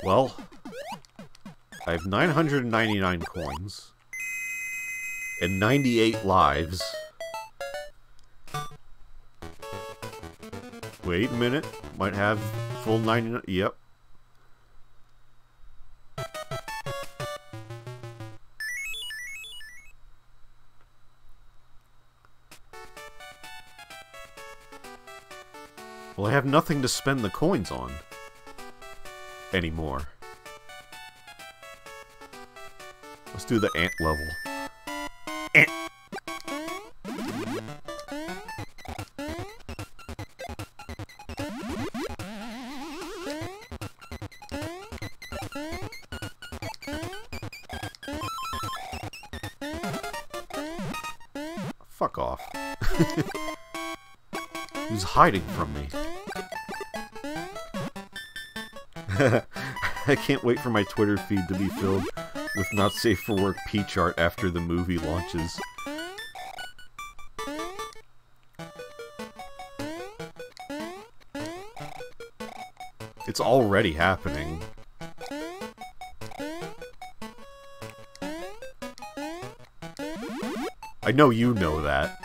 Well, I have 999 coins. And 98 lives. Wait a minute. Might have full 99. Yep. Well, I have nothing to spend the coins on anymore. Let's do the ant level. Ant. Fuck off. Who's hiding from me? I can't wait for my Twitter feed to be filled with not safe for work peach art after the movie launches. It's already happening. I know you know that.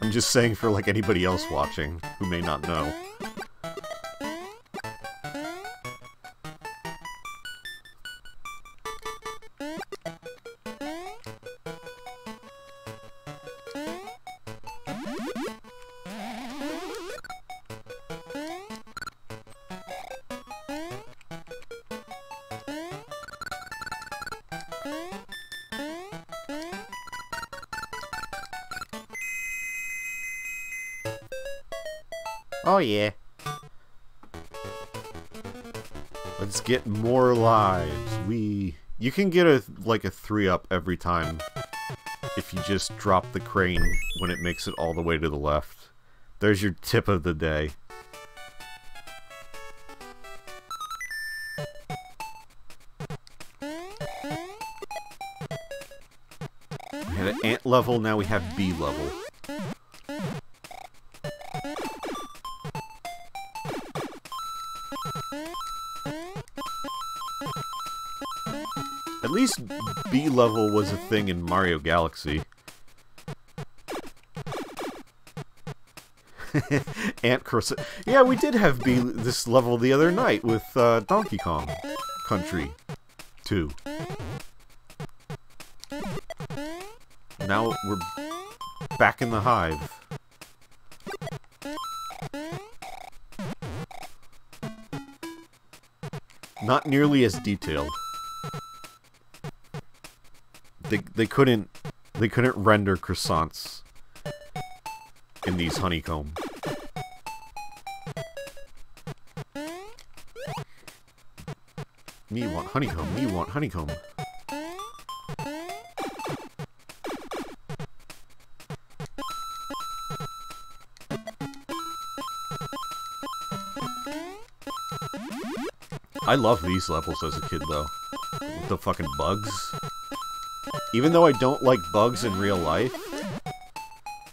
I'm just saying for like anybody else watching who may not know. Oh yeah. Let's get more lives. You can get a 3-up every time if you just drop the crane when it makes it all the way to the left. There's your tip of the day. We had an ant level, now we have bee level. At least B level was a thing in Mario Galaxy. Ant Croissant. Yeah, we did have this level the other night with Donkey Kong Country 2. Now we're back in the hive. Not nearly as detailed. They couldn't render croissants in these honeycomb. Me want honeycomb, me want honeycomb. I love these levels as a kid though. With the fucking bugs. Even though I don't like bugs in real life,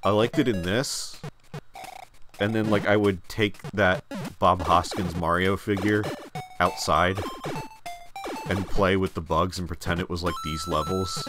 I liked it in this. And then, like, I would take that Bob Hoskins Mario figure outside and play with the bugs and pretend it was like these levels.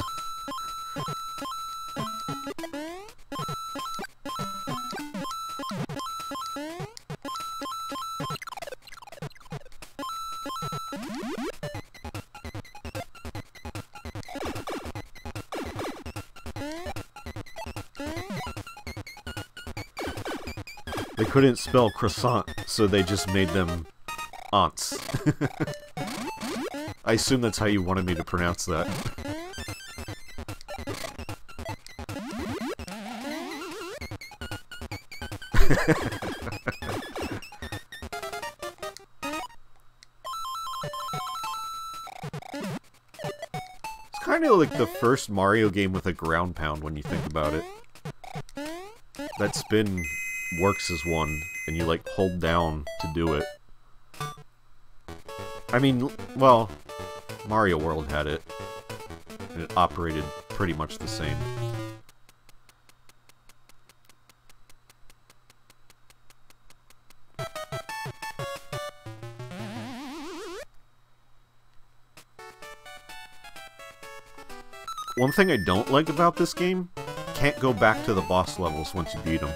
They couldn't spell croissant, so they just made them aunts. I assume that's how you wanted me to pronounce that. It's kind of like the first Mario game with a ground pound when you think about it. That spin works as one, and you like hold down to do it. I mean, well, Mario World had it, and it operated pretty much the same. One thing I don't like about this game, can't go back to the boss levels once you beat them.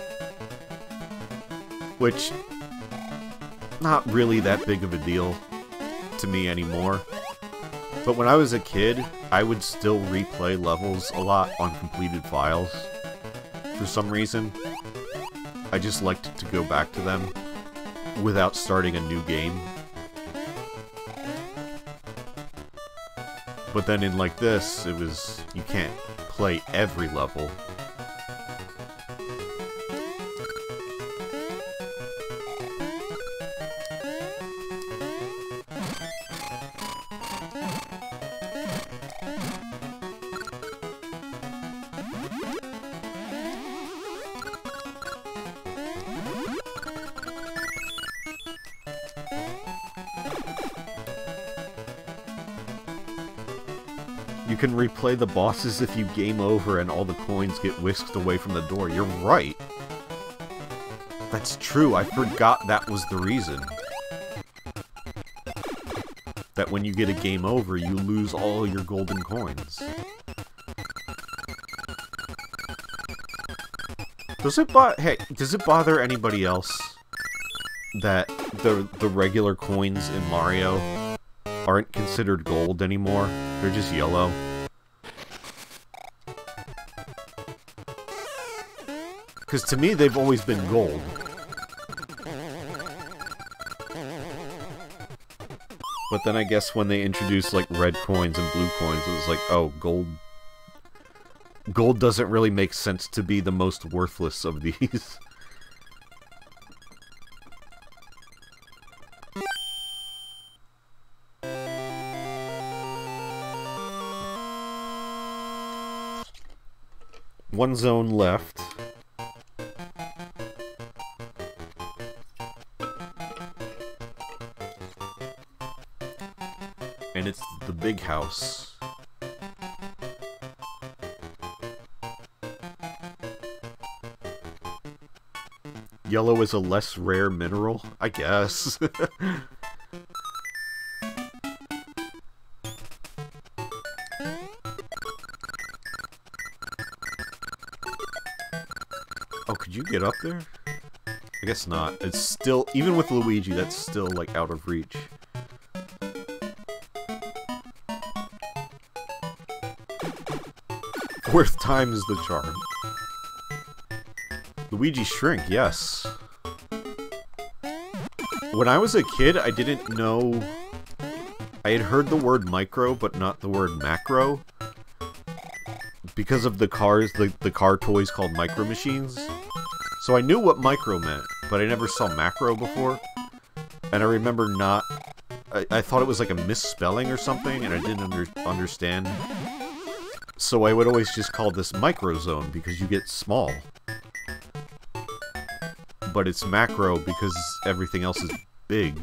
Which, not really that big of a deal to me anymore. But when I was a kid, I would still replay levels a lot on completed files. For some reason, I just liked to go back to them without starting a new game. But then in like this, it was, you can't play every level. You can replay the bosses if you game over and all the coins get whisked away from the door. You're right. That's true. I forgot that was the reason. That when you get a game over, you lose all your golden coins. Does it bother anybody else that the regular coins in Mario aren't considered gold anymore? They're just yellow. Because to me, they've always been gold. But then I guess when they introduced, like, red coins and blue coins, it was like, oh, gold... Gold doesn't really make sense to be the most worthless of these. One zone left. And it's the big house. Yellow is a less rare mineral, I guess. Oh, could you get up there? I guess not. It's still, even with Luigi, that's still, like, out of reach. Fourth time is the charm. Luigi Shrink, yes. When I was a kid, I didn't know... I had heard the word micro, but not the word macro. Because of the cars, the car toys called Micro Machines. So I knew what micro meant, but I never saw macro before. And I remember not... I thought it was like a misspelling or something, and I didn't understand. So I would always just call this micro zone, because you get small. But it's macro because everything else is big.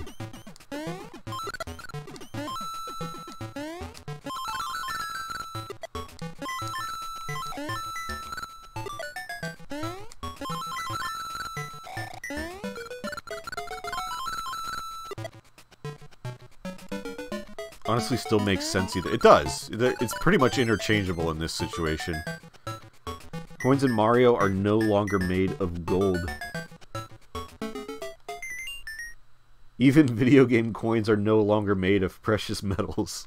Honestly, still makes sense either. It does. It's pretty much interchangeable in this situation. Coins in Mario are no longer made of gold. Even video game coins are no longer made of precious metals.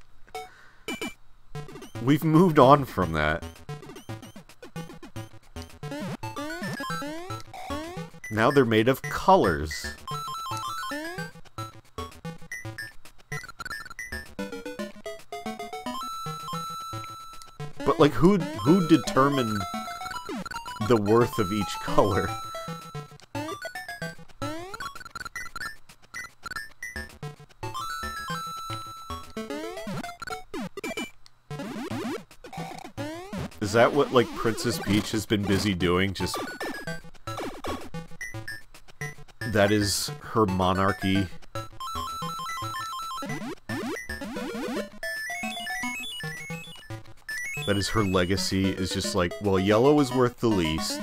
We've moved on from that. Now they're made of colors. But, like, who determined the worth of each color? Is that what, like, Princess Peach has been busy doing? Just... That is her monarchy. That is her legacy, is just like, well, yellow is worth the least.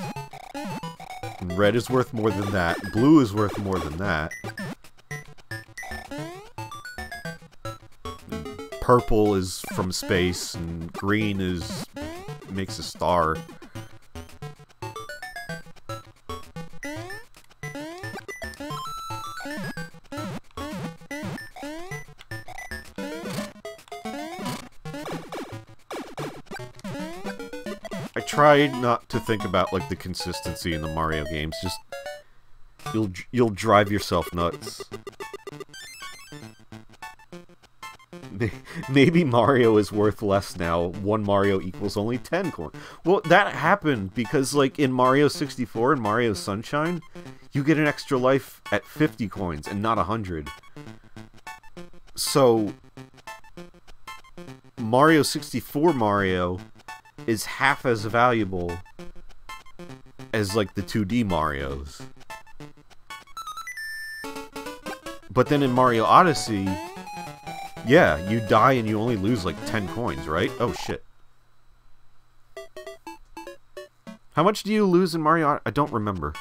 Red is worth more than that. Blue is worth more than that. Purple is from space, and green is makes a star. I try not to think about like the consistency in the Mario games. Just you'll drive yourself nuts. Maybe Mario is worth less now. 1 Mario equals only 10 coins. Well, that happened because, like, in Mario 64 and Mario Sunshine, you get an extra life at 50 coins and not 100. So, Mario 64 Mario is half as valuable as, like, the 2D Marios. But then in Mario Odyssey... yeah, you die and you only lose like 10 coins, right? Oh shit. How much do you lose in Mario? I don't remember.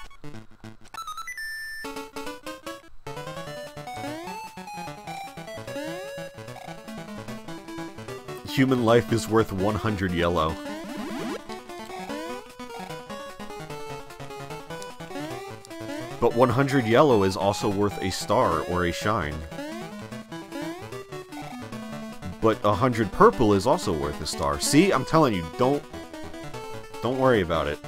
Human life is worth 100 yellow. But 100 yellow is also worth a star or a shine. But 100 purple is also worth a star. See, I'm telling you, don't worry about it.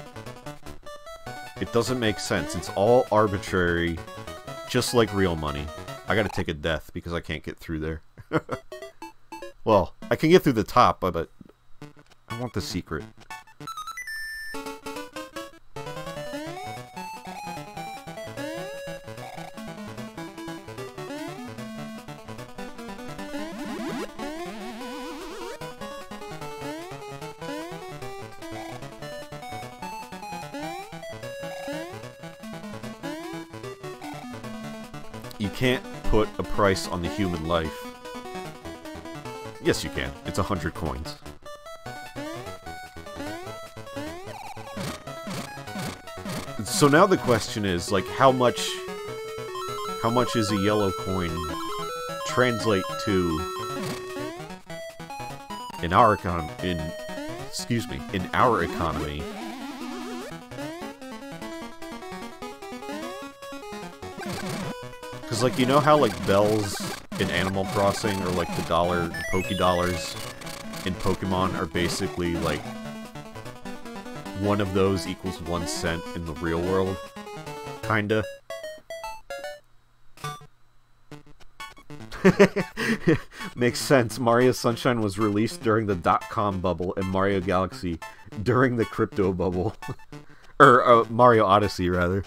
It doesn't make sense. It's all arbitrary, just like real money. I gotta take a death because I can't get through there. Well, I can get through the top, but I want the secret. You can't put a price on the human life. Yes, you can. It's 100 coins. So now the question is, like, how much is a yellow coin translate to in our economy? In our economy. Because, like, you know how, like, bells in Animal Crossing or, like, the Poké Dollars in Pokemon are basically, like, one of those equals 1 cent in the real world? Kinda. Makes sense. Mario Sunshine was released during the .com bubble and Mario Galaxy during the crypto bubble. Or, Mario Odyssey, rather.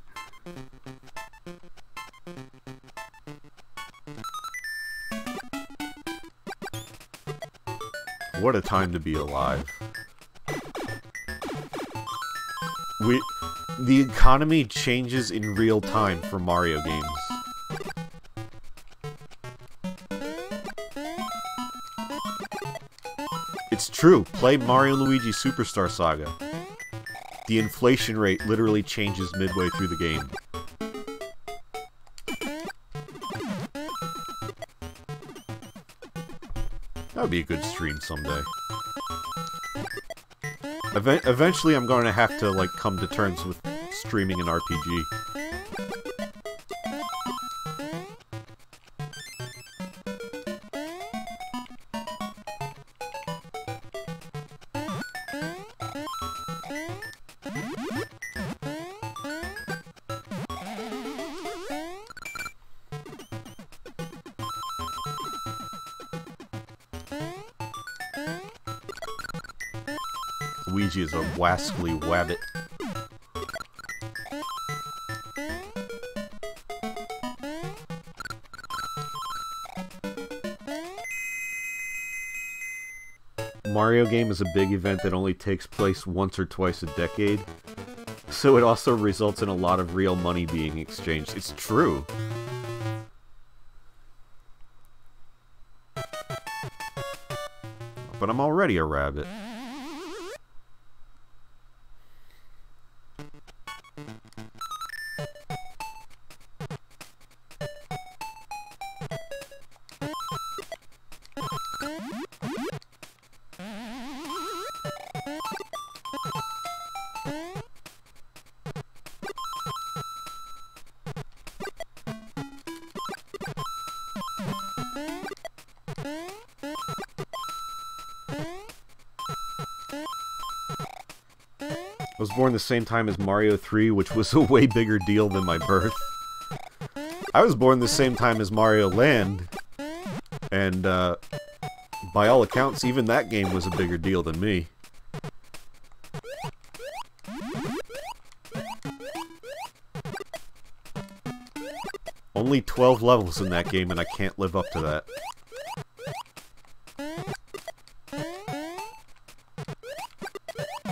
What a time to be alive. The economy changes in real time for Mario games. It's true. Play Mario & Luigi Superstar Saga. The inflation rate literally changes midway through the game. That would be a good stream someday. Eventually I'm going to have to, like, come to terms with streaming an RPG. Luigi is a wascally wabbit. Mario game is a big event that only takes place once or twice a decade, so it also results in a lot of real money being exchanged. It's true. But I'm already a rabbit. was born the same time as Mario 3, which was a way bigger deal than my birth. I was born the same time as Mario Land, and by all accounts, even that game was a bigger deal than me. Only 12 levels in that game, and I can't live up to that.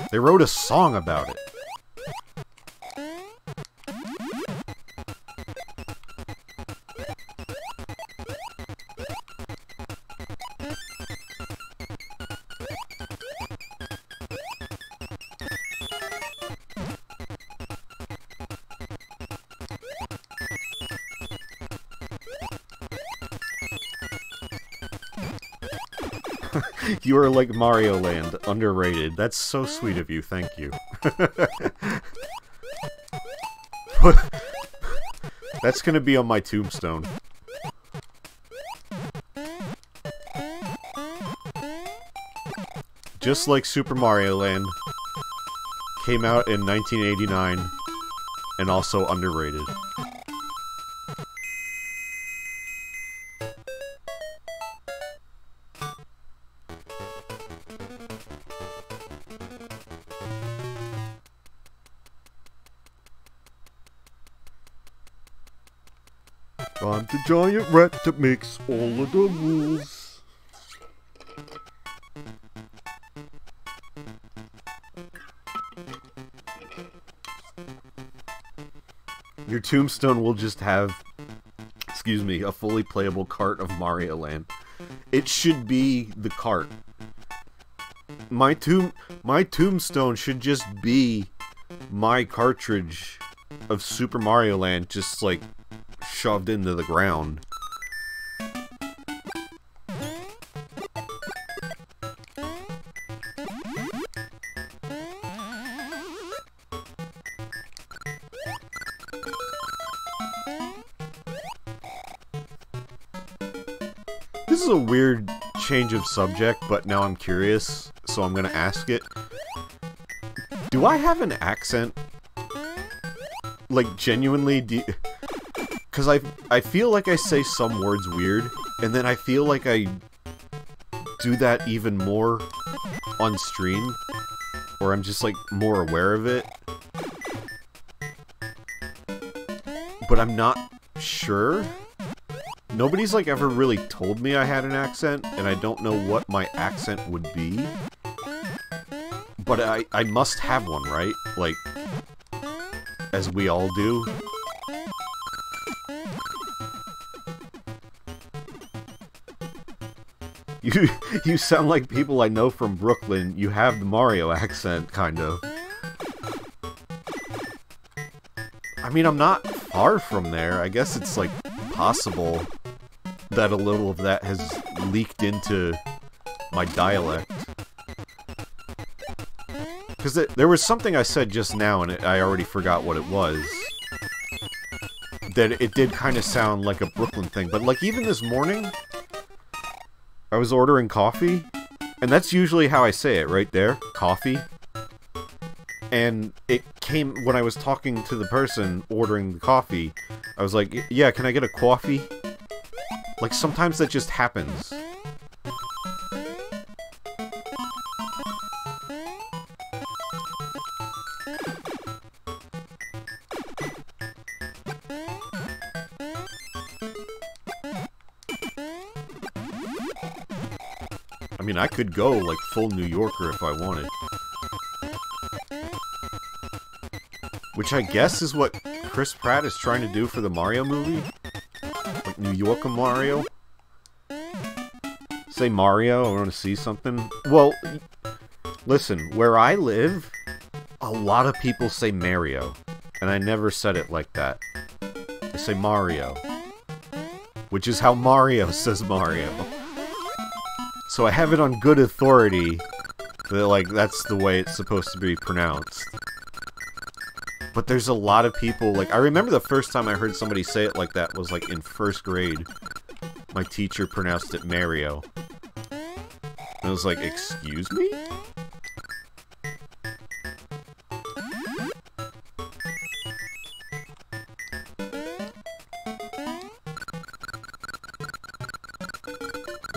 They wrote a song about it. You are like Mario Land, underrated. That's so sweet of you, thank you. That's gonna be on my tombstone. Just like Super Mario Land came out in 1989 and also underrated. I'm the giant rat that makes all of the rules. Your tombstone will just have, excuse me, a fully playable cart of Mario Land. It should be the cart. My tombstone should just be my cartridge of Super Mario Land, just like shoved into the ground. This is a weird change of subject, but now I'm curious, so I'm gonna ask it. Do I have an accent? Like, genuinely, because I feel like I say some words weird, and then I feel like I do that even more on stream, or I'm just, like, more aware of it. But I'm not sure. Nobody's, like, ever really told me I had an accent, and I don't know what my accent would be. But I must have one, right? Like, as we all do. You sound like people I know from Brooklyn. You have the Mario accent, kind of. I mean, I'm not far from there. I guess it's, like, possible that a little of that has leaked into my dialect. Because there was something I said just now, and I already forgot what it was. That it did kind of sound like a Brooklyn thing, but, like, even this morning, I was ordering coffee, and that's usually how I say it, right there, coffee. And it came, when I was talking to the person ordering the coffee, I was like, yeah, can I get a coffee? Like, sometimes that just happens. I mean, I could go, like, full New Yorker if I wanted. Which I guess is what Chris Pratt is trying to do for the Mario movie? Like, New Yorker Mario? Say Mario, I want to see something. Well, listen, where I live, a lot of people say Mario. And I never said it like that. They say Mario. Which is how Mario says Mario. So I have it on good authority that, like, that's the way it's supposed to be pronounced. But there's a lot of people, like, I remember the first time I heard somebody say it like that was, like, in first grade. My teacher pronounced it Mario. And I was like, excuse me?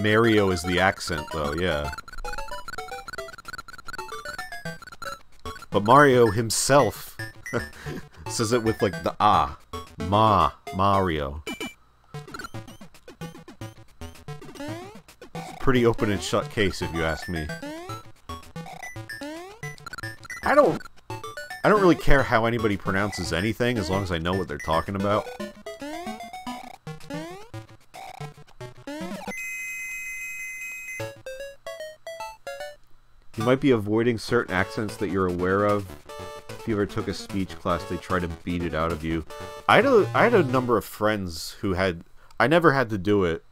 Mario is the accent, though, yeah. But Mario himself says it with, like, the ah. Mario. Pretty open and shut case, if you ask me. I don't really care how anybody pronounces anything, as long as I know what they're talking about. You might be avoiding certain accents that you're aware of. If you ever took a speech class, they try to beat it out of you. I had a number of friends who had... I never had to do it.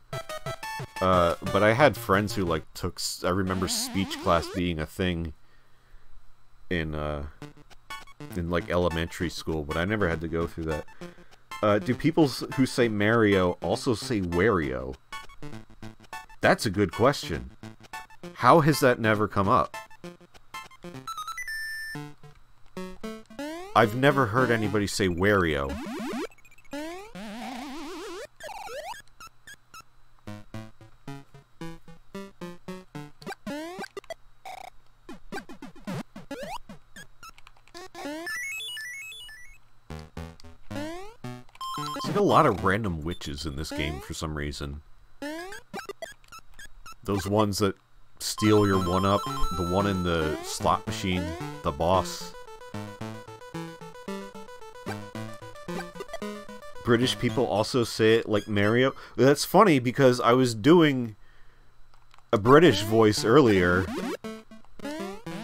But I had friends who, like, took... I remember speech class being a thing in like, elementary school, but I never had to go through that. Do people who say Mario also say Wario? That's a good question. How has that never come up? I've never heard anybody say Wario. There's like a lot of random witches in this game for some reason. Those ones that steal your one-up, the one in the slot machine, the boss. British people also say it like Mario. That's funny because I was doing a British voice earlier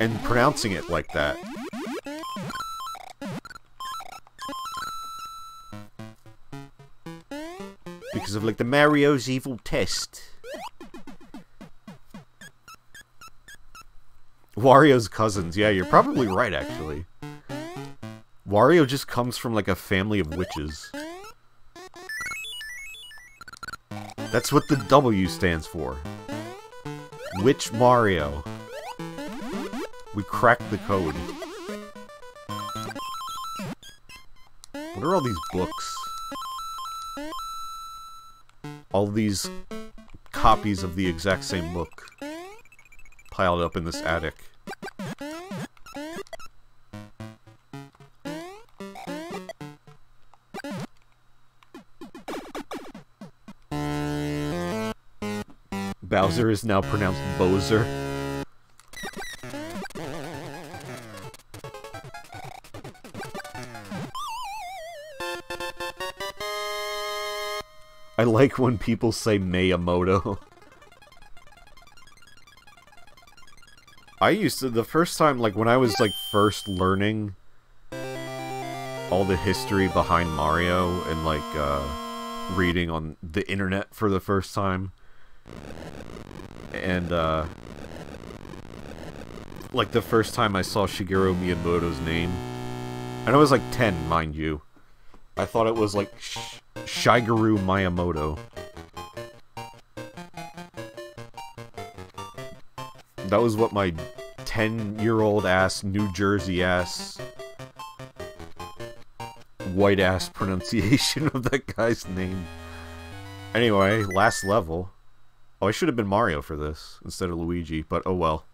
and pronouncing it like that. Because of like the Mario's evil test. Wario's cousins. Yeah, you're probably right, actually. Wario just comes from, like, a family of witches. That's what the W stands for. Witch Mario. We cracked the code. What are all these books? All these copies of the exact same book piled up in this attic. Bowser is now pronounced Bowser. I like when people say Miyamoto. I used to, the first time, like, when I was, like, first learning all the history behind Mario and, like, reading on the internet for the first time. And, like, the first time I saw Shigeru Miyamoto's name. And I was, like, 10, mind you. I thought it was, like, Shigeru Miyamoto. That was what my 10-year-old ass, New Jersey ass, white ass pronunciation of that guy's name. Anyway, last level. Oh, I should have been Mario for this instead of Luigi, but oh well.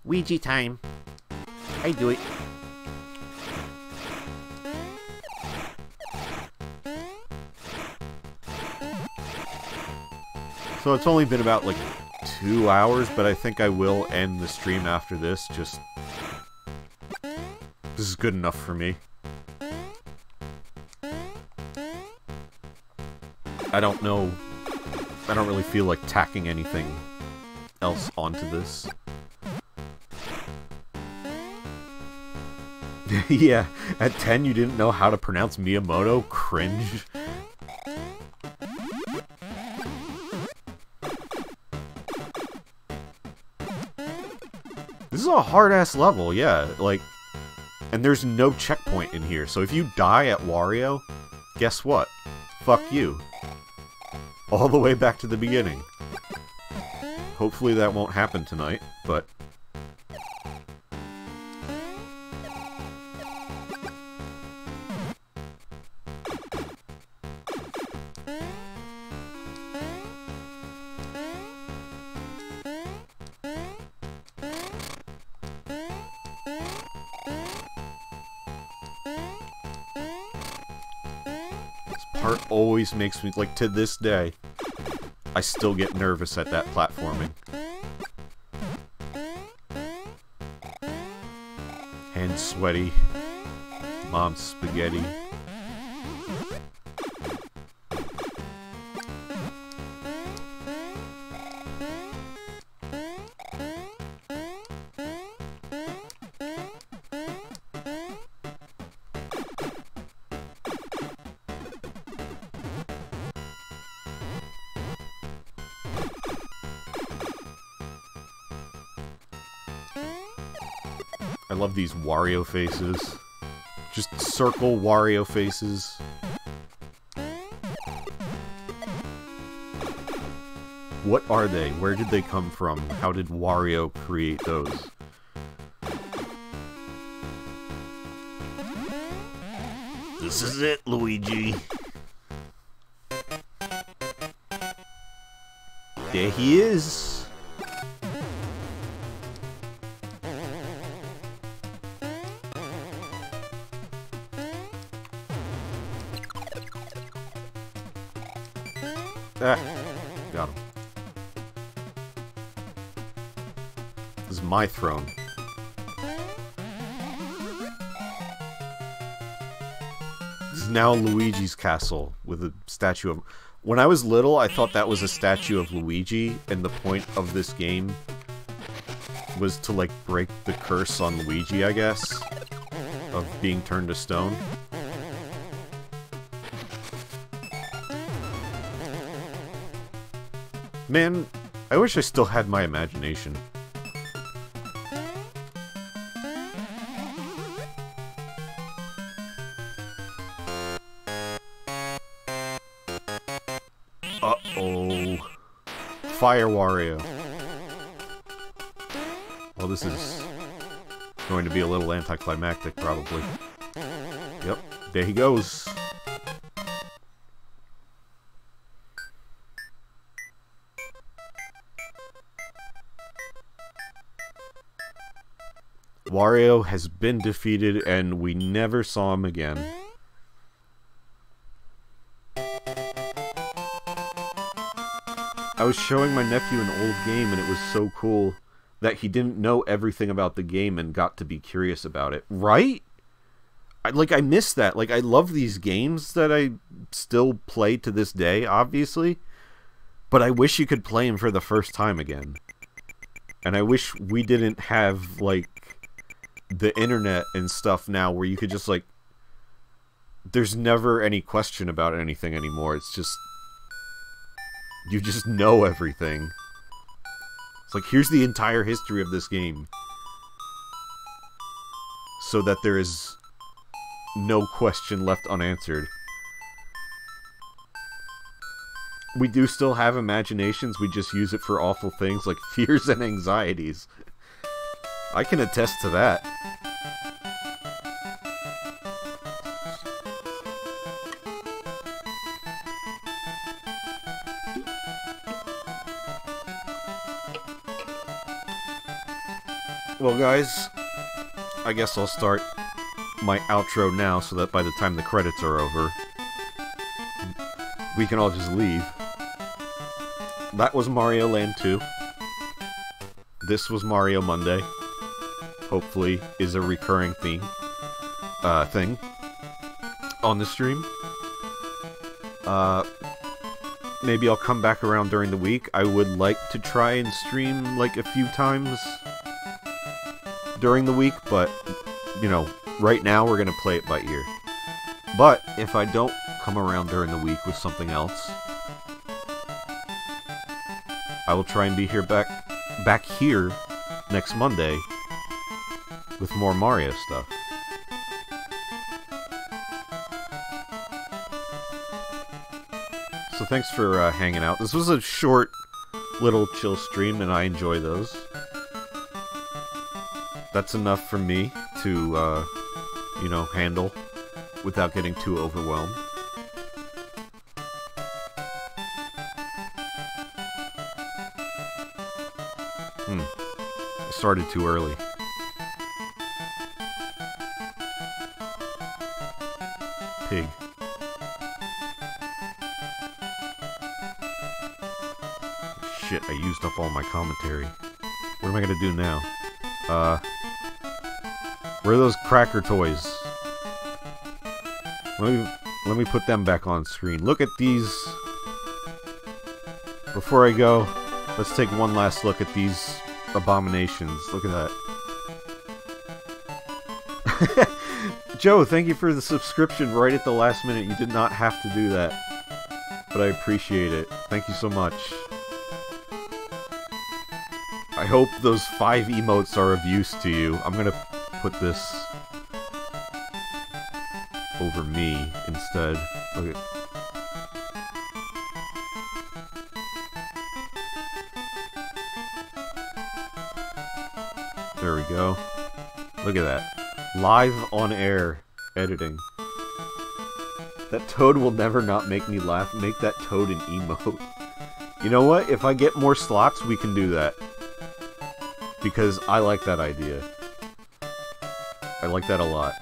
Ouija time. I do it. So it's only been about, like, 2 hours, but I think I will end the stream after this, just... This is good enough for me. I don't know... I don't really feel like tacking anything else onto this. Yeah, at 10 you didn't know how to pronounce Miyamoto? Cringe. This is a hard-ass level, yeah, like... And there's no checkpoint in here, so if you die at Wario, guess what? Fuck you. All the way back to the beginning. Hopefully that won't happen tonight, but... part always makes me, like, to this day, I still get nervous at that platforming. Hands sweaty. Mom's spaghetti. I love these Wario faces. Just circle Wario faces. What are they? Where did they come from? How did Wario create those? This is it, Luigi. There he is. Ah, got him. This is my throne. This is now Luigi's castle with a statue of... When I was little, I thought that was a statue of Luigi, and the point of this game was to, like, break the curse on Luigi, I guess, of being turned to stone. Man, I wish I still had my imagination. Uh-oh. Fire Wario. Well, this is going to be a little anticlimactic, probably. Yep, there he goes. Wario has been defeated, and we never saw him again. I was showing my nephew an old game, and it was so cool that he didn't know everything about the game and got to be curious about it. Right? I miss that. Like, I love these games that I still play to this day, obviously. But I wish you could play them for the first time again. And I wish we didn't have, like, the internet and stuff now where you could just, like... There's never any question about anything anymore. It's just... You just know everything. It's like, here's the entire history of this game. So that there is no question left unanswered. We do still have imaginations, we just use it for awful things like fears and anxieties. I can attest to that. Well, guys, I guess I'll start my outro now so that by the time the credits are over, we can all just leave. That was Mario Land 2. This was Mario Monday. Hopefully is a recurring thing on the stream. Maybe I'll come back around during the week. I would like to try and stream like a few times during the week, but you know, right now we're gonna play it by ear. But if I don't come around during the week with something else, I will try and be here back here next Monday with more Mario stuff. So thanks for hanging out. This was a short little chill stream, and I enjoy those. That's enough for me to, you know, handle without getting too overwhelmed. I started too early. Pig. shit, I used up all my commentary. What am I gonna do now? Where are those cracker toys? Let me put them back on screen. Look at these. Before I go, let's take one last look at these abominations. Look at that. Joe, thank you for the subscription right at the last minute. You did not have to do that. But I appreciate it. Thank you so much. I hope those 5 emotes are of use to you. I'm gonna put this over me instead. Look at... There we go. Look at that. Live on air editing. That toad will never not make me laugh. Make that toad an emote. You know what? If I get more slots, we can do that. Because I like that idea. I like that a lot.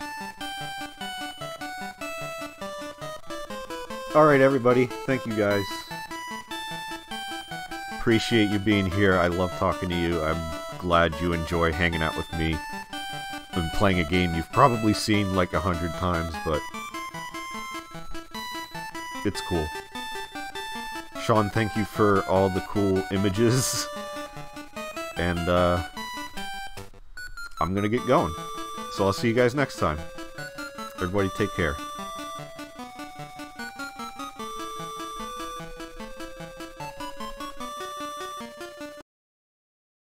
Alright, everybody. Thank you, guys. Appreciate you being here. I love talking to you. I'm glad you enjoy hanging out with me. And playing a game you've probably seen like 100 times, but... it's cool. Sean, thank you for all the cool images. And, I'm gonna get going. So I'll see you guys next time. Everybody take care.